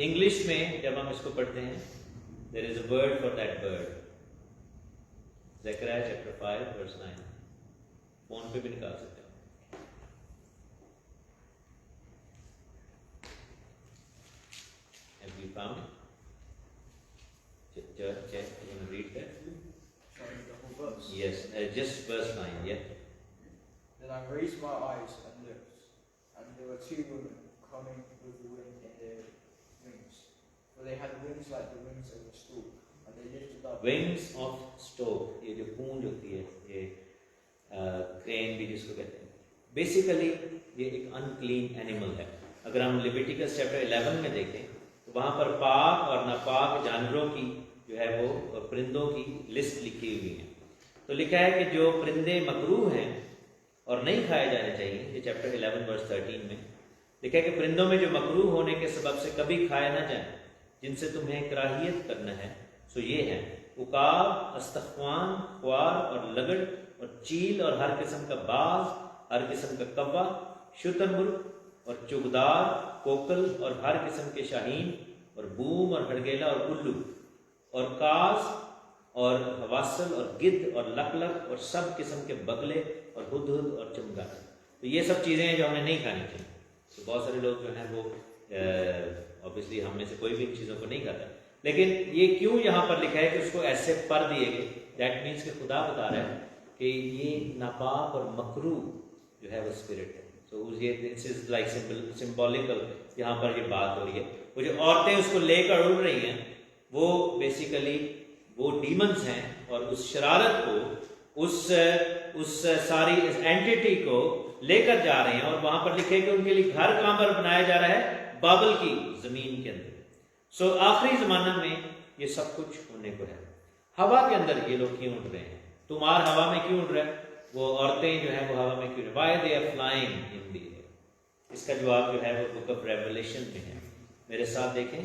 English में जब हम इसको पढ़ते हैं, there is a word for that bird. Zechariah chapter 5 verse 9. Phone पे भी निकाल सकते हो। Have you found it? Check. You want to read that? Sorry, the whole verse. Yes, just verse 9. Yeah. Then I raised my eyes and looked, two women coming with the wind in their wings. For they had wings like the wings of a stork, and they lifted up. Wings of stork, ये जो पूंछ होती है, ये crane भी जिसको कहते हैं, basically ये एक अनक्लीन एनिमल है। अगर हम लिविटिकस चैप्टर 11 में देखें तो वहां पर पाक और नापाक जानवरों की जो है वो परिंदों की लिस्ट लिखी हुई है। तो लिखा है कि जो परिंदे मकरूह हैं और नहीं खाए जाने चाहिए, ये चैप्टर 11 वर्स 13 में लिखा है कि परिंदों में जो मकरूह होने के सबब से कभी खाए ना जाए, जिनसे तुम्हें कराहियत करना है, सो ये है उकाब, अस्तख्वान, ख्वार और लगड़ और चील और हर किस्म का बाज, हर किस्म का कव्वा, शुतुरमुर्ग और चुगदार, कोकल और हर किस्म के शाहीन और बूम और हड़गेला और उल्लू और काज और हवासल और गिद्ध और लकलक और सब किस्म के बगले और हुदहुद और चमगादड़। तो ये सब चीज़ें हैं जो हमें नहीं खानी चाहिए। तो बहुत सारे लोग जो हैं वो ऑब्वियसली हम में से कोई भी इन चीज़ों को नहीं खाता, लेकिन ये क्यों यहाँ पर लिखा है कि उसको ऐसे पर दिए गए? दैट मीन्स कि खुदा बता रहा है कि ये नापाक और मकरूह जो है वो स्पिरिट है। तो ये दिस इज लाइक सिंबॉलिकल, यहाँ पर ये बात हो रही है। वो जो औरतें उसको लेकर उड़ रही हैं वो बेसिकली वो डीमंस हैं और उस शरारत को, उस सारी इस एंटिटी को लेकर जा रहे हैं। और वहां पर लिखे कि उनके लिए घर कहां पर बनाया जा रहा है? बाबल की जमीन के अंदर। सो आखिरी जमाना में ये सब कुछ होने को है। हवा के अंदर ये लोग क्यों उड़ रहे हैं? तुम्हार हवा में क्यों उड़ रहा है? वो औरतें जो है वो हवा में क्यों? Why they are flying in the air? इसका जवाब जो है वो बुक ऑफ रेवलेशन में है। मेरे साथ देखें,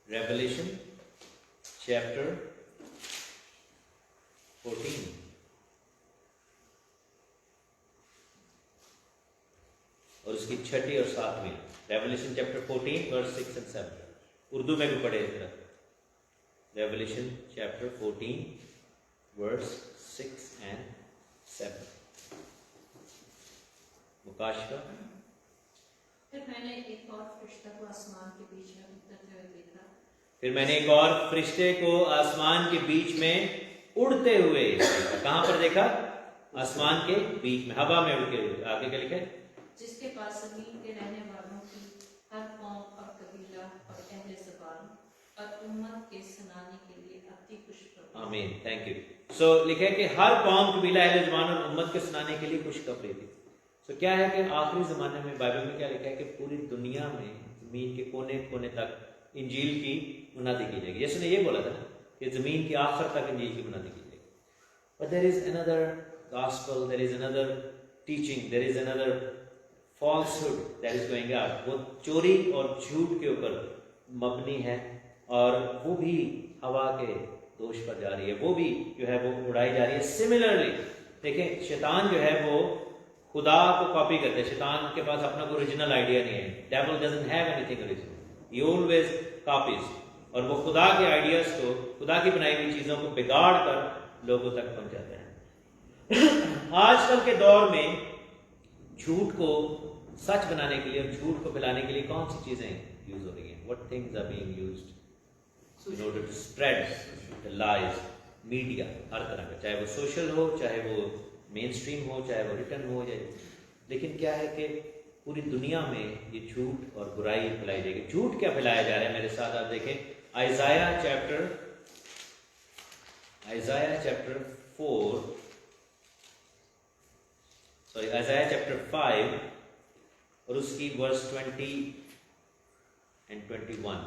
रेवलेशन चैप्टर 14 और उसकी 6ठी और 7वीं। Revelation chapter 14 verse 6 and 7। Urdu में भी पढ़े इधर। Revelation chapter 14 verse 6 and 7। मुकाशका। फिर मैंने एक और फरिश्ता को आसमान के बीच में उड़ते हुए देखा। फिर मैंने एक और फरिश्ते को आसमान के बीच में उड़ते हुए देखा। कहां पर देखा? आसमान के बीच में, हवा में उड़ते हुए। आगे क्या लिखा है? जिसके पास जमीन के रहने वालों की हर कौम और कबीला और अहले ज़बान और उम्मत के सुनाने के लिए अति खुशखबरी। आमीन, थैंक यू। सो लिखा है कि हर कौम, कबीला, अहले ज़बान और उम्मत के सुनाने के लिए खुशखबरी थी। सो क्या है कि आखिरी ज़माने में बाइबल में क्या लिखा है कि पूरी दुनिया में ज़मीन के कोने कोने तक इंजील की मुनादी की जाएगी। यीशु ने ये बोला था कि ज़मीन के आखिर तक इंजील की मुनादी की जाएगी। But there is another gospel, there is another teaching, there is another falsehood that is going out. वो चोरी और झूठ के ऊपर मबनी है और वो भी हवा के दोष पर जा रही है, वो भी जो है वो उड़ाई जा रही है। सिमिलरली देखें, शैतान जो है वो खुदा को कॉपी करते हैं। शैतान के पास अपना कोई ओरिजिनल आइडिया नहीं है। Devil doesn't have anything original, he always copies. और वो खुदा के आइडियाज को, खुदा की बनाई हुई चीजों को बिगाड़ कर लोगों तक पहुंचाते हैं। आजकल के दौर में झूठ को सच बनाने के लिए और झूठ को फैलाने के लिए कौन सी चीजें यूज हो रही हैं? What things are being used in order to spread the lies? Media हर तरह का, चाहे वो सोशल हो, चाहे वो मेन स्ट्रीम हो, चाहे वो रिटर्न हो जाए। लेकिन क्या है कि पूरी दुनिया में ये झूठ और बुराई फैलाई जाएगी। झूठ क्या फैलाया जा रहा है? मेरे साथ आप देखें, आइज़ाया चैप्टर 5 और उसकी verse 20 and 21।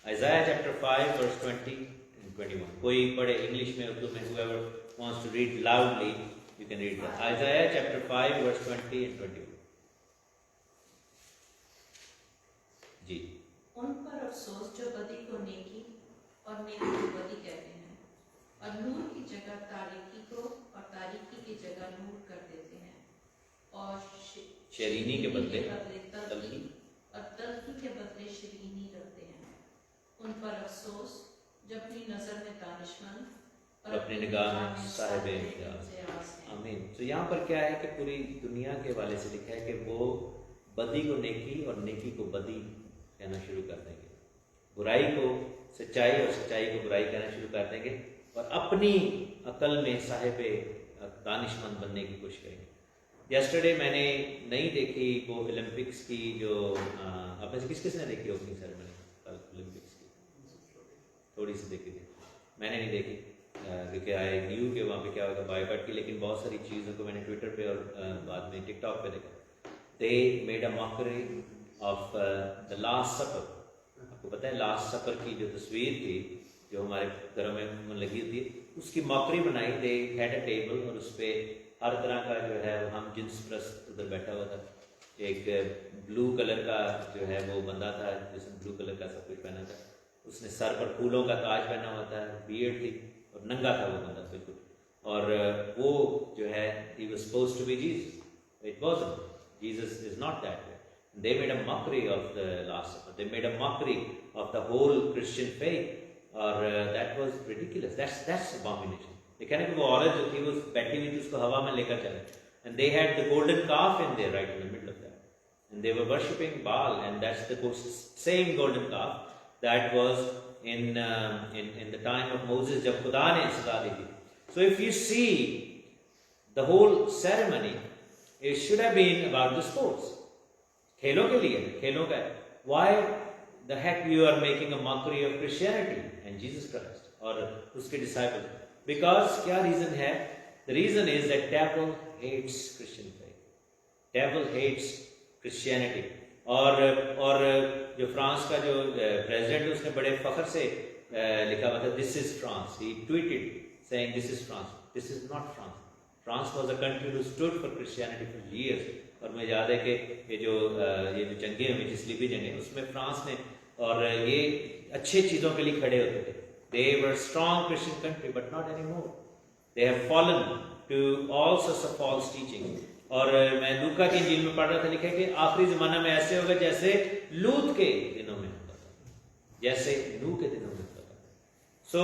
Isaiah chapter 5 verse 20 and 21। कोई पढ़े इंग्लिश में, उर्दू में, whoever wants to read loudly you can read that। Isaiah chapter 5 verse 20 and 21 जी। उन पर अफसोस जो बदी को नेकी और नेकी को बदी कहते हैं और नूर की जगह तारीकी को और तारीकी की जगह नूर कर देते हैं और शरीनी के बदले तलखी और तलखी के बदले शरीनी रखते हैं। उन पर अफसोस जो अपनी नजर में दानिशमंद और अपनी निगाह में साहिब इम्तियाज। आमीन। तो यहाँ पर क्या है कि पूरी दुनिया के वाले से लिखा है कि वो बदी को नेकी और नेकी को बदी कहना शुरू कर देंगे, बुराई को सच्चाई और सच्चाई को बुराई कहना शुरू कर देंगे और अपनी अकल में साहिब दानिशमंद बनने की कोशिश करेंगे। यस्टरडे मैंने नहीं देखी वो ओलंपिक्स की जो आप में से किस किसने देखी ओपनिंग सेरेमनी कल ओलंपिक्स की? थोड़ी सी देखी थी, मैंने नहीं देखी क्योंकि आई न्यू कि वहाँ पे क्या होगा बायकॉट की, लेकिन बहुत सारी चीज़ों को मैंने ट्विटर पे और बाद में टिकटॉक पे देखा। They made a mockery of the Last Supper. आपको पता है लास्ट सपर की जो तस्वीर थी जो हमारे घरों में लगी होती है, उसकी मॉकरी बनाई। दे हैड अ टेबल और उस पर हर तरह का जो है हम जिन्स प्रस्त उधर बैठा हुआ था। एक ब्लू कलर का जो है वो बंदा था जिसने ब्लू कलर का सब कुछ पहना था, उसने सर पर फूलों का ताज पहना हुआ था, बियर्ड थी और नंगा था वो बंदा बिल्कुल। और वो जो है he was supposed to be Jesus. It wasn't. Jesus is not that way. They made a mockery of the Last Supper. They made a mockery of the whole Christian faith. और that was ridiculous. That's abomination. ये कहने कि वो औरत जो थी वो बैठी हुई थी उसको हवा में लेकर चले, and they had the golden calf in there right in the middle of that, and they were worshipping Baal, and that's the same golden calf that was in the time of Moses जब खुदा ने सजा दी थी। So if you see the whole ceremony, it should have been about the sports. खेलों के लिए, खेलों का why the heck you are making a mockery of Christianity and Jesus Christ और उसके disciples? Because क्या reason है? The reason is that devil hates Christian faith. Devil hates Christianity. और जो फ्रांस का जो प्रेसिडेंट है उसने बड़े फख्र से लिखा हुआ था This is France. He tweeted saying This is France. This is not France. France was a country who stood for Christianity for years. और मुझे याद है कि ये जो जंगें हुई जिस लिबी जंगें उसमें फ्रांस ने और ये अच्छे चीज़ों के लिए खड़े होते थे। They were a strong Christian country, but not anymore. They have fallen to all sorts of false teaching. और मैं लूका की इंजील में पढ़ रहा था, लिखा है कि आखिरी ज़माना में ऐसे होगा जैसे लूत के दिनों में होता था, जैसे नूह के दिनों में होता था। So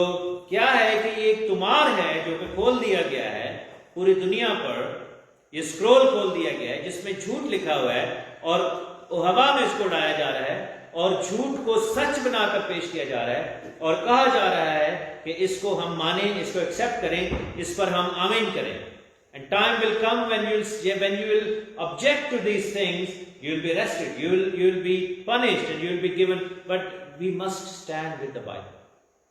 क्या है कि ये एक तुमार है जो कि खोल दिया गया है पूरी दुनिया पर, ये स्क्रोल खोल दिया गया है जिसमें झूठ लिखा हुआ है और हवा में इसको उड़ाया जा रहा है और झूठ को सच बनाकर पेश किया जा रहा है और कहा जा रहा है कि इसको हम माने, इसको एक्सेप्ट करें, इस पर हम आमीन करें। And time will come when you will object to these things, you will be arrested, you will be punished, and you will be given. But we must stand with the Bible.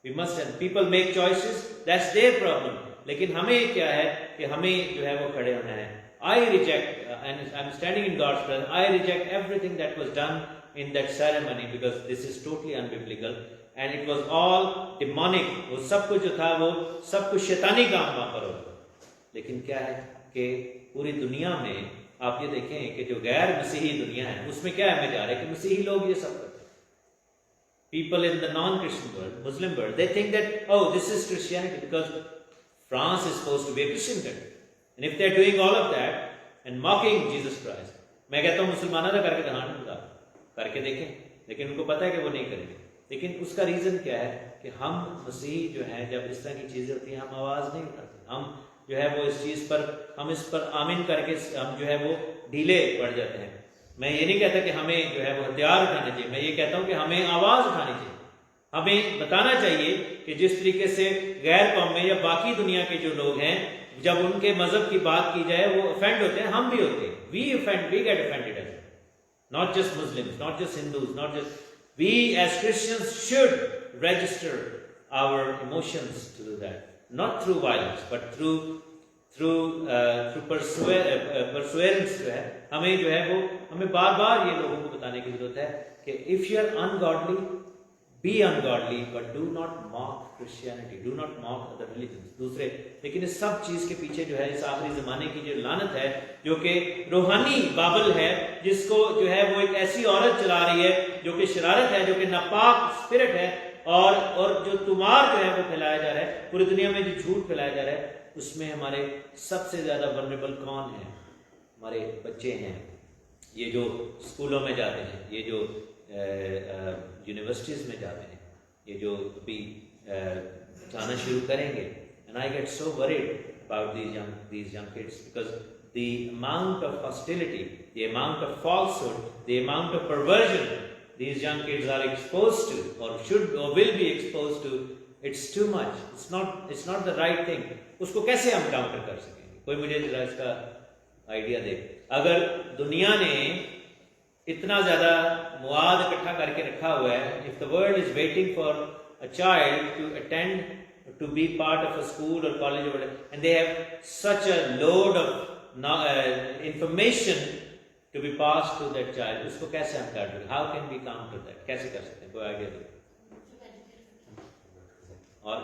We must, and people make choices. That's their problem. लेकिन हमें क्या है कि हमें जो है वो खड़े होना है। I reject, and I'm standing in God's presence. I reject everything that was done in that ceremony because this is totally unbiblical and it was all demonic. वो सब कुछ जो था वो सब कुछ शैतानी काम वहाँ पर होगा। लेकिन क्या है कि पूरी दुनिया में आप ये देखें कि जो गैर मसीही दुनिया है उसमें क्या है जा रहा है कि मसीही लोग ये सब करते हैं। People in the non-Christian world, Muslim world, they think that oh this is Christianity because France is supposed to be a Christian country, and if they're doing all of that and mocking Jesus Christ, मैं कहता हूँ मुसलमानों का करके दिखाना करके देखें, लेकिन उनको पता है कि वो नहीं करेंगे। लेकिन उसका रीजन क्या है कि हम मसीही जो हैं जब इस तरह की चीजें होती हैं हम आवाज नहीं उठाते, हम जो है वो इस चीज पर हम इस पर आमीन करके हम जो है वो ढीले पड़ जाते हैं। मैं ये नहीं कहता कि हमें जो है वो हथियार उठाने चाहिए, मैं ये कहता हूँ कि हमें आवाज उठानी चाहिए। हमें बताना चाहिए कि जिस तरीके से गैर कौम में या बाकी दुनिया के जो लोग हैं जब उनके मजहब की बात की जाए वो ऑफेंड होते हैं, हम भी होते हैं। we get offended as well. Not just Muslims, not just Hindus, not just... We as Christians should register our emotions to do that. Not through violence, but through persuadance जो है हमें जो है वो हमें बार बार ये लोगों को बताने की जरूरत है कि if you are ungodly, be ungodly, but do not mock Christianity, do not mock other religions. दूसरे, लेकिन इस सब चीज के पीछे जो है इस आखिरी जमाने की जो लानत है जो कि रूहानी बाबल है, जिसको जो है वो एक ऐसी औरत चला रही है जो कि शरारत है, जो कि नापाक स्पिरिट है और जो तुमार जो है वो फैलाया जा रहा है पूरी दुनिया में, जो झूठ फैलाया जा रहा है, उसमें हमारे सबसे ज्यादा वल्नरेबल कौन है? हमारे बच्चे हैं, ये जो स्कूलों में जाते हैं, ये जो यूनिवर्सिटीज में जाते हैं, ये जो अभी जाना शुरू करेंगे, and I get so worried about these young kids because the amount of hostility, the amount of falsehood, the amount of perversion these young kids are exposed to or should or will be exposed to, it's too much. It's not the right thing. उसको कैसे हम counter कर सकेंगे? कोई मुझे जरा इसका idea दे। अगर दुनिया ने इतना ज़्यादा मुआद इकट्ठा करके रखा हुआ है, if the world is waiting for a child to attend, to be part of a school और college, and they have such a load of information to be pass to that child, उसको कैसे हम कर देंगे? How can we counter that? कैसे कर सकते हैं? कोई आइडिया दो। और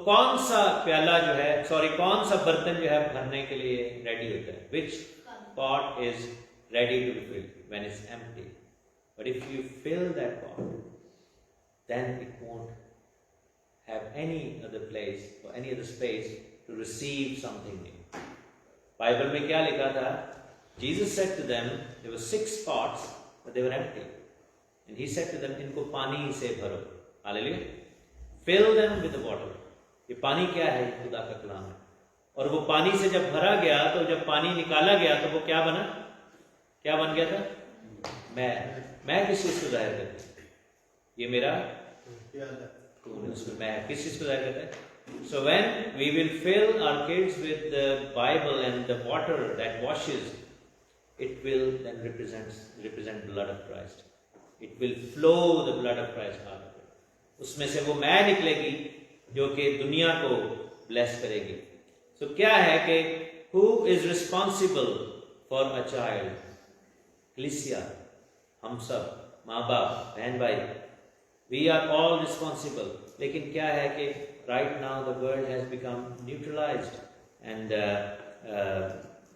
कौन सा प्याला जो है, कौन सा बर्तन जो है भरने के लिए रेडी होता है? विच pot is ready to be filled when it's empty. But if you fill that pot, then it won't have any other place or any other space to receive something new. Bible में क्या लिखा था? Jesus said to them, there were 6 pots, but they were empty. And he said to them, इनको पानी से भरो. Hallelujah. Fill them with the water. ये पानी क्या है? खुदा का कलाम है। और वो पानी से जब भरा गया, तो जब पानी निकाला गया तो वो क्या बना? क्या बन गया था? मैं किस चीज को जाहिर करता है? ये मेरा मैं किस चीज को जाहिर करता है? So when we will fill our kids with the Bible and the water that washes, it will then represent blood of Christ. It will flow the blood of Christ out of it. उसमें से वो मैं निकलेगी जो कि दुनिया को bless करेगी। So क्या है कि who is responsible for a child? Ecclesia, हम सब, माँ बाप, बहन भाई, we are all responsible. लेकिन क्या है कि right now the world has become neutralized and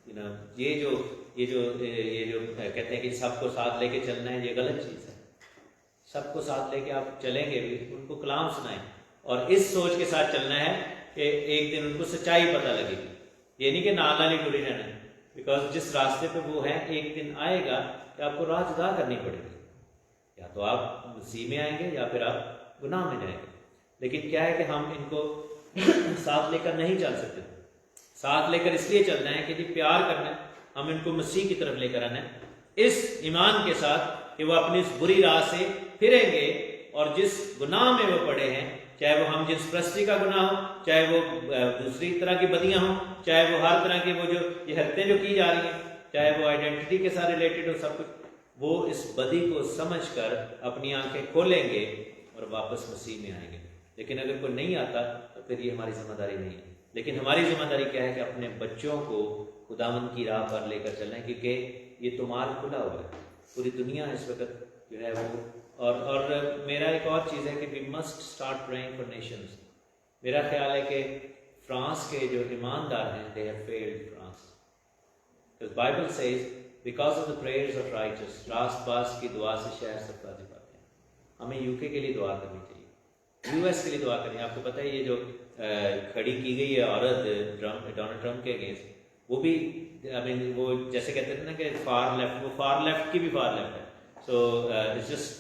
you know ये जो कहते हैं कि सबको साथ लेके चलना है, ये गलत चीज़ है। सबको साथ लेके आप चलेंगे भी, उनको कलाम सुनाएं और इस सोच के साथ चलना है कि एक दिन उनको सच्चाई पता लगेगी। ये नहीं कि नाला नहीं टूरी रहना है, बिकॉज जिस रास्ते पे वो है एक दिन आएगा कि आपको राह जुदा करनी पड़ेगी, या तो आप मसीह में आएंगे या फिर आप गुनाह में जाएंगे। लेकिन क्या है कि हम इनको साथ लेकर नहीं चल सकते। साथ लेकर इसलिए चलना है कि जी प्यार करना है, हम इनको मसीह की तरफ लेकर आना है इस ईमान के साथ कि वो अपनी इस बुरी राह से फिरेंगे और जिस गुनाह में वो पड़े हैं, चाहे वो हम जिस प्रस्ती का गुनाह हो, चाहे वो दूसरी तरह की बदियां हो, चाहे वो हर तरह की वो जो ये हरकतें जो की जा रही हैं, चाहे वो आइडेंटिटी के साथ रिलेटेड हो, सब कुछ, वो इस बदी को समझकर अपनी आंखें खोलेंगे और वापस मसीह में आएंगे। लेकिन अगर कोई नहीं आता तो फिर ये हमारी जिम्मेदारी नहीं है। लेकिन हमारी जिम्मेदारी क्या है कि अपने बच्चों को खुदावंद की राह पर लेकर चलना है, क्योंकि ये तो मार्ग खुला हुआ है। पूरी दुनिया इस वक्त जो है वो और मेरा एक और चीज़ है कि we must start praying for nations. मेरा ख्याल है कि फ्रांस के जो ईमानदार हैं, they have failed France, because Bible says because of the prayers of righteous, रास्त पास की दुआ से शहर सब राजी पाते हैं। हमें यूके के लिए दुआ करनी चाहिए, यूएस के लिए दुआ करनी है। आपको पता है ये जो खड़ी की गई है औरत डोनाल्ड ट्रंप के अगेंस्ट, वो भी आई मीन वो जैसे कहते थे ना कि फार लेफ्ट, वो फार लेफ्ट की भी फार लेफ्ट है। सो इट्स जस्ट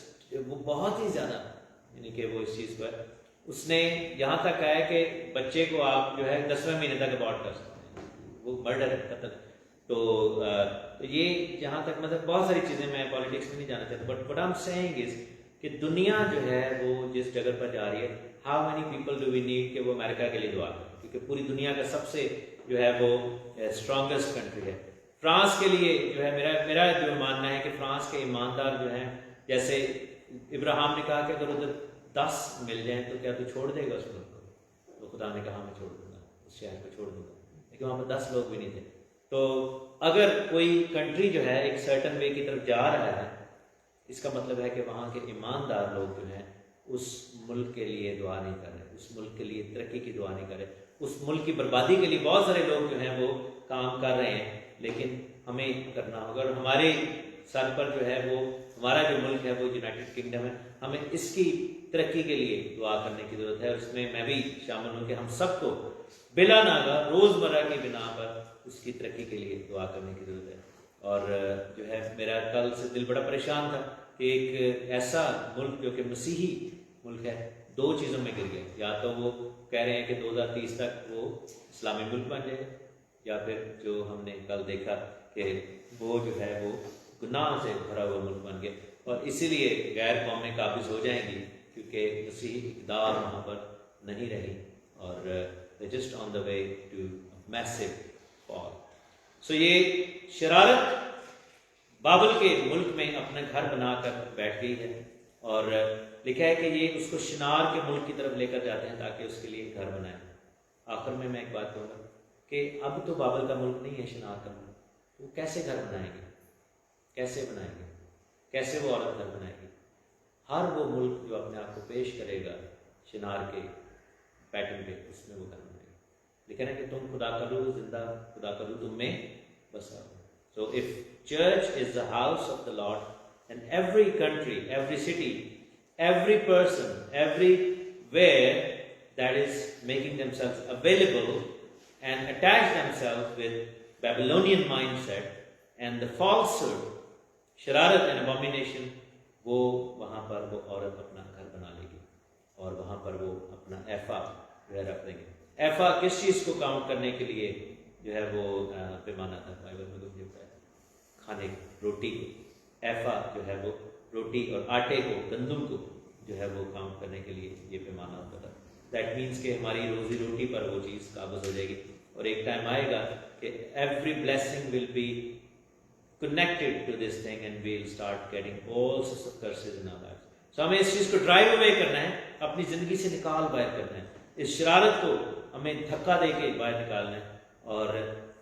वो बहुत ही ज़्यादा यानी कि वो इस चीज़ पर उसने यहाँ तक कहा है कि बच्चे को आप जो है 10वें महीने तक अबॉर्ट कर सकते हैं, वो मर्डर है, कत्ल। तो ये जहाँ तक मतलब बहुत सारी चीज़ें, मैं पॉलिटिक्स में नहीं जाना चाहता, but what I am saying is कि दुनिया जो है वो जिस जगह पर जा रही है, how many people do we need कि वो अमेरिका के लिए दुआ करें, क्योंकि पूरी दुनिया का सबसे जो है वो स्ट्रॉन्गेस्ट कंट्री है। फ्रांस के लिए जो है मेरा जो मानना है कि फ्रांस के ईमानदार जो हैं, जैसे इब्राहिम ने कहा कि अगर उधर 10 मिल जाएं तो क्या तू छोड़ देगा उस मुल्क को? तो खुदा ने कहा मैं छोड़ दूंगा, उस शहर को छोड़ दूंगा, लेकिन वहाँ पर 10 लोग भी नहीं थे। तो अगर कोई कंट्री जो है एक सर्टन वे की तरफ जा रहा है, इसका मतलब है कि वहाँ के ईमानदार लोग जो हैं उस मुल्क के लिए दुआ नहीं कर रहे, उस मुल्क के लिए तरक्की की दुआ नहीं कर रहे, उस मुल्क की बर्बादी के लिए बहुत सारे लोग जो हैं वो काम कर रहे हैं, लेकिन हमें करना होगा। और हमारे सर पर जो है वो हमारा जो मुल्क है वो यूनाइटेड किंगडम है, हमें इसकी तरक्की के लिए दुआ करने की जरूरत है। और उसमें मैं भी शामिल हूँ कि हम सबको बिला नागा रोज़मर्रा की बिना पर उसकी तरक्की के लिए दुआ करने की जरूरत है। और जो है मेरा कल से दिल बड़ा परेशान था कि एक ऐसा मुल्क जो कि मसीही मुल्क है 2 चीज़ों में गिर गया, या तो वो कह रहे हैं कि 2030 तक वो इस्लामी मुल्क बन जाएगा, या फिर जो हमने कल देखा कि वो जो है वो गुनाह से भरा हुआ मुल्क बन गया, और इसीलिए गैर कौमें काबिज हो जाएंगी क्योंकि मसीही इक़्तिदार वहाँ पर नहीं रही, और just on the way to massive so ये शरारत बाबल के मुल्क में अपना घर बनाकर बैठ गई है, और लिखा है कि ये उसको शिनार के मुल्क की तरफ लेकर जाते हैं ताकि उसके लिए घर बनाए। आखिर में मैं एक बात कहूँगा कि अब तो बाबल का मुल्क नहीं है शिनार का मुल्क, वो कैसे घर बनाएंगे, कैसे बनाएंगे, कैसे वो औरत घर बनाएगी? हर वो मुल्क जो अपने आप को पेश करेगा शिनार के पैटर्न पे, उसमें वो घर बनाएगा। लिखा है कि तुम खुदा का रूह जिंदा, खुदा का रूह तुम में बसा। So if church is the house of the Lord, then every country, every city, every person, everywhere that is making themselves available and attach themselves with Babylonian mindset and the falsehood, शरारत and abomination, वो वहाँ पर वो औरत अपना घर बना लेगी और वहाँ पर वो अपना एफा जो है रख देंगे। एफा किस चीज़ को काउंट करने के लिए जो है वो पैमाना था, बाइबल में कुछ लिखा है, खाने रोटी को। एफा जो है वो रोटी और आटे को, गंदम को जो है वो काउंट करने के लिए ये पैमाना होता था। दैट मीन्स कि हमारी रोजी रोटी पर वो चीज़ काबज हो जाएगी, और एक टाइम आएगा कि every blessing will be connected to this thing and we'll start getting all sorts of curses in our lives. So हमें इस चीज़ को ड्राइव अवे करना है, अपनी ज़िंदगी से निकाल बाहर करना है, इस शरारत को हमें धक्का दे के बाहर निकालना है, और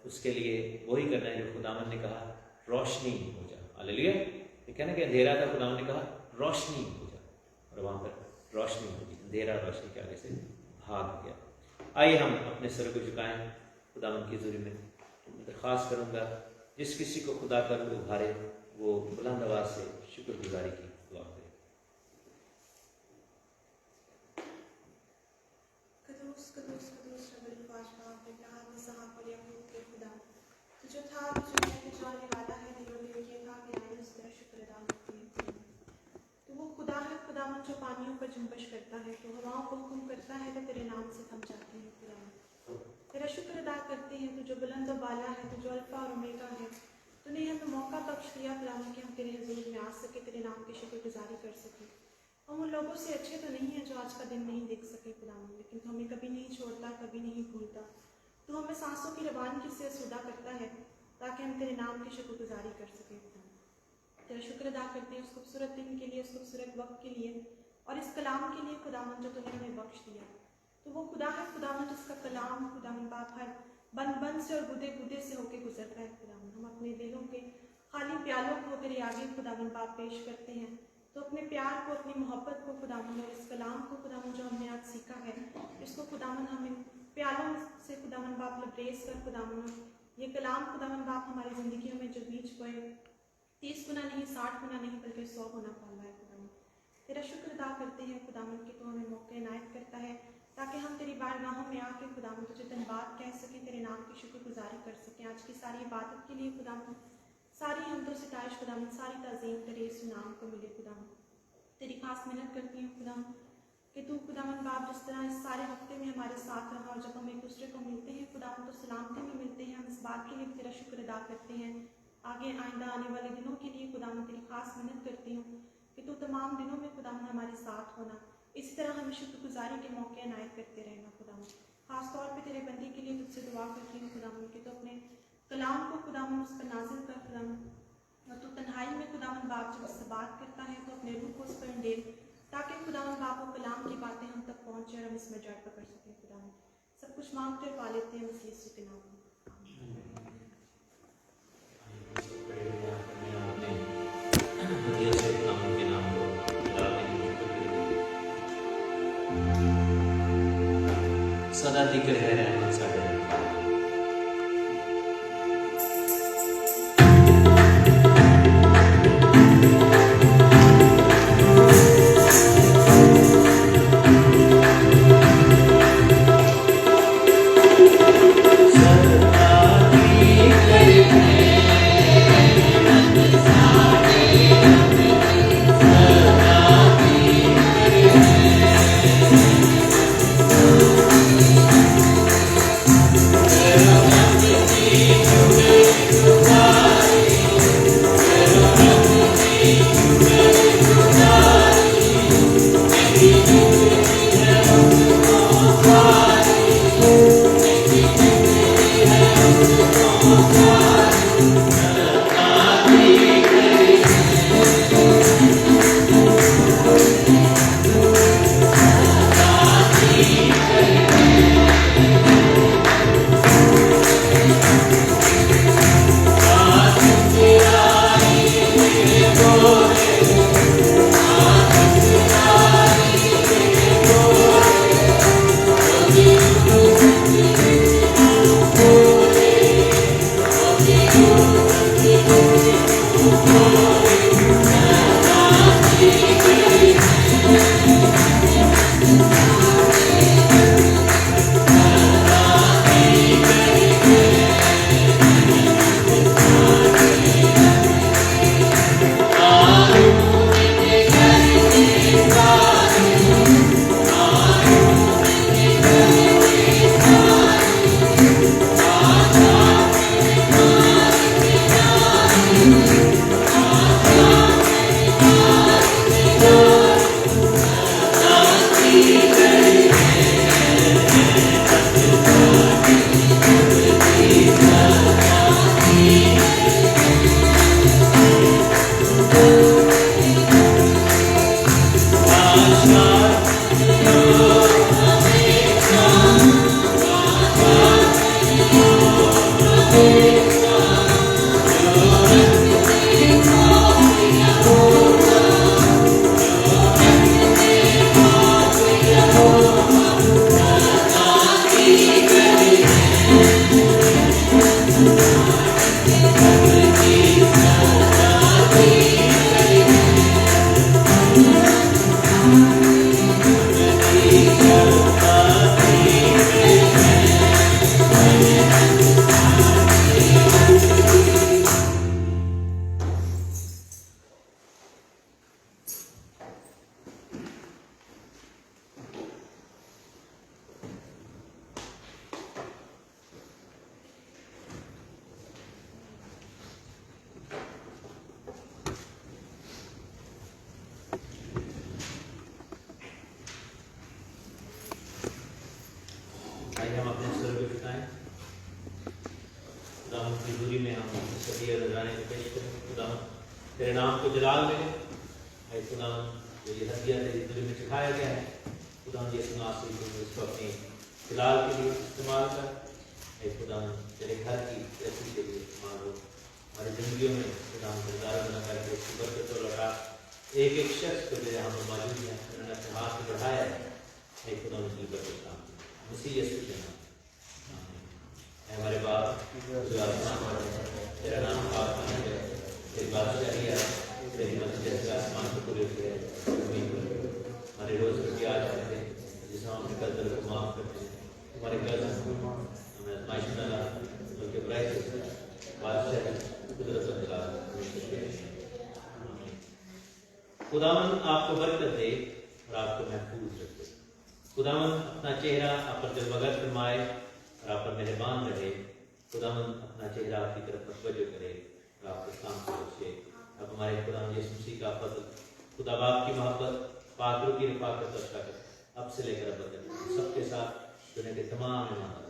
उसके लिए वही करना है जो खुदावन ने कहा, रोशनी हो जा। हालेलुया। ठीक है ना कि अंधेरा था, खुदावन ने कहा रोशनी हो जा, और वहाँ पर रोशनी होगी, अंधेरा रोशनी के आगे से भाग गया। आइए हम अपने सर को झुकाएं खुदावन की हज़ूरी में। दरख्वास्त करूँगा जिस किसी को खुदा कर उभारे वो बुलंद आवाज से शुक्रगुजारी की दुआ करे। कदूस कदूस कदूस रब्बुल फाशा बेकरार मसहा पर याकूब के खुदा, तो जो था, जो है, जो आने वाला है, दिलों में ये था कि आए उस तेरा शुक्र अदा करते हैं। तो वो खुदा है, खुदावन जो पानियों पर जुम्बश करता है, तो हवाओं को हुक्म करता है तो तेरे नाम से थम जाते हैं। खुदा तेरा शुक्र अदा करते हैं, तो जो बुलंद बाला है, तो जो अल्फा और ओमेगा है। तूने हमें मौका बख्श दिया खुदावन कि हम तेरे हजूर में आ सके, तेरे नाम की शुक्रगुजारी कर सके। हम उन लोगों से अच्छे तो नहीं हैं जो आज का दिन नहीं देख सके खुदावन, लेकिन तू हमें कभी नहीं छोड़ता, कभी नहीं भूलता। तू हमें सांसों की रवानगी से असुदा करता है ताकि हम तेरे नाम की शुक्रगुजारी कर सकें। तेरा शुक्र अदा करते हैं उस खूबसूरत दिन के लिए, उस खूबसूरत वक्त के लिए, और इस कलाम के लिए खुदावन जो तूने हमें बख्श दिया। तो वो खुदा है खुदावन जिसका कलाम खुदावन बाप हर बंद से और गुदे गुदे से होके गुजरता है। खुदावन हम अपने दिलों के खाली प्यालों को तेरे आगे खुदावन बाप पेश करते हैं, तो अपने प्यार को, अपनी मोहब्बत को खुदावन, और इस कलाम को खुदावन जो हमने आज सीखा है, इसको खुदावन हमें प्यालों से खुदावन बाप लबरेज कर खुदावन, ये कलाम खुदावन बाप हमारी ज़िंदगियों में जो बीज बोए 30 गुना नहीं, 60 गुना नहीं, बल्कि 100 गुना फल रहा है। खुदावन तेरा शुक्र अदा करते हैं खुदावन कि तू हमें मौके इनायत करता है ताकि हम तेरी बारगाहों में आके खुदावन तुझे धन्यवाद कह सकें, तेरे नाम की शुक्रगुजारी कर सकें। आज की सारी इबादत के लिए खुदावन, सारी हमदो सिताइश खुदावन, सारी ताज़ीम तेरे इस नाम को मिले। खुदावन तेरी खास मेहनत करती हूँ खुदावन कि तू खुदावन बाप जिस तरह इस सारे हफ्ते में हमारे साथ रहा, और जब हम एक दूसरे को मिलते हैं खुदावन तो सलामती में मिलते हैं। हम इस बात के लिए तेरा शुक्र अदा करते हैं, आगे आइंदा आने वाले दिनों के लिए खुदावन तेरी खास मेहनत करती हूँ कि तू तमाम दिनों में खुदावन हमारे साथ होना, इसी तरह हमें शुक्रगुजारी के मौके इनायत करते रहना। खुदावन खास तौर पे तेरे बंदी के लिए तुझसे दुआ करती हूँ खुदावन कि तो अपने कलाम को खुदावन उस पर नाजिल कर खुदावन, और तो तन्हाई में खुदावन बाप जब उससे बात करता है तो अपने रूह को उस पर डेल, ताकि खुदावन बाप वो कलाम की बातें हम तक पहुँचे और हम इसमें जड़ पकड़ सकें। खुदावन सब कुछ मांगते पा लेते हैं मसीह यीशु के नाम में। सदा जिक्र है रहमत साडे। आइए हम अपने स्वर को उठाएं। खुदावंद की हजूरी में हम सभी नजराने को पेश करें। खुदावंद तेरे नाम को जलाल मिले। ऐ खुदावंद जो ये हदिया तेरी हजूरी में चढ़ाया गया है, खुदावंद ये मुनासिब हो इसको अपने जलाल के लिए इस्तेमाल कर। ऐ खुदावंद तेरे घर की तरक्की के लिए इस्तेमाल हो। हमारी जिंदगियों में खुदावंद गुजारा बना करके उसकी बरकत को लौटा। एक एक शख्स को जो यहाँ पर मौजूद है उन्होंने अपने हाथ में बढ़ाया है। ऐ खुदावंद की बरकत काम मसीह यीशु के नाम। आमीन। ऐ हमारे बाप जो आसमान पर है, तेरा नाम पाक माना जाए, तेरी बादशाही आए, तेरी मर्जी जैसे आसमान पर पूरी होती है जमीन पर। हमारे रोज रोटी आज करते हैं, जिसे हम अपने कर्ज को माफ करते हैं। तुम्हारे कर्ज हमें आजमाइश में न ला, बल्कि बुराई से बादशाही कुदरत और जलाल हमेशा तेरे हैं। आमीन। खुदावंद आपको बरकत दे और आपको महफूज रखे। खुदावंद अपना चेहरा आप पर जलमगर फरमाए और आप पर मेहरबान रहे। खुदावंद अपना चेहरा आपकी तरफ मतवज्जो करे और आपके काम को बख्शे। अब हमारे खुदावंद यीशु मसीह का फजल, खुदा बाप की मोहब्बत, पाक रूह की रफ़ाकत और शफ़क़त अब से लेकर अब तक सबके साथ दुनिया के तमाम ईमानदारों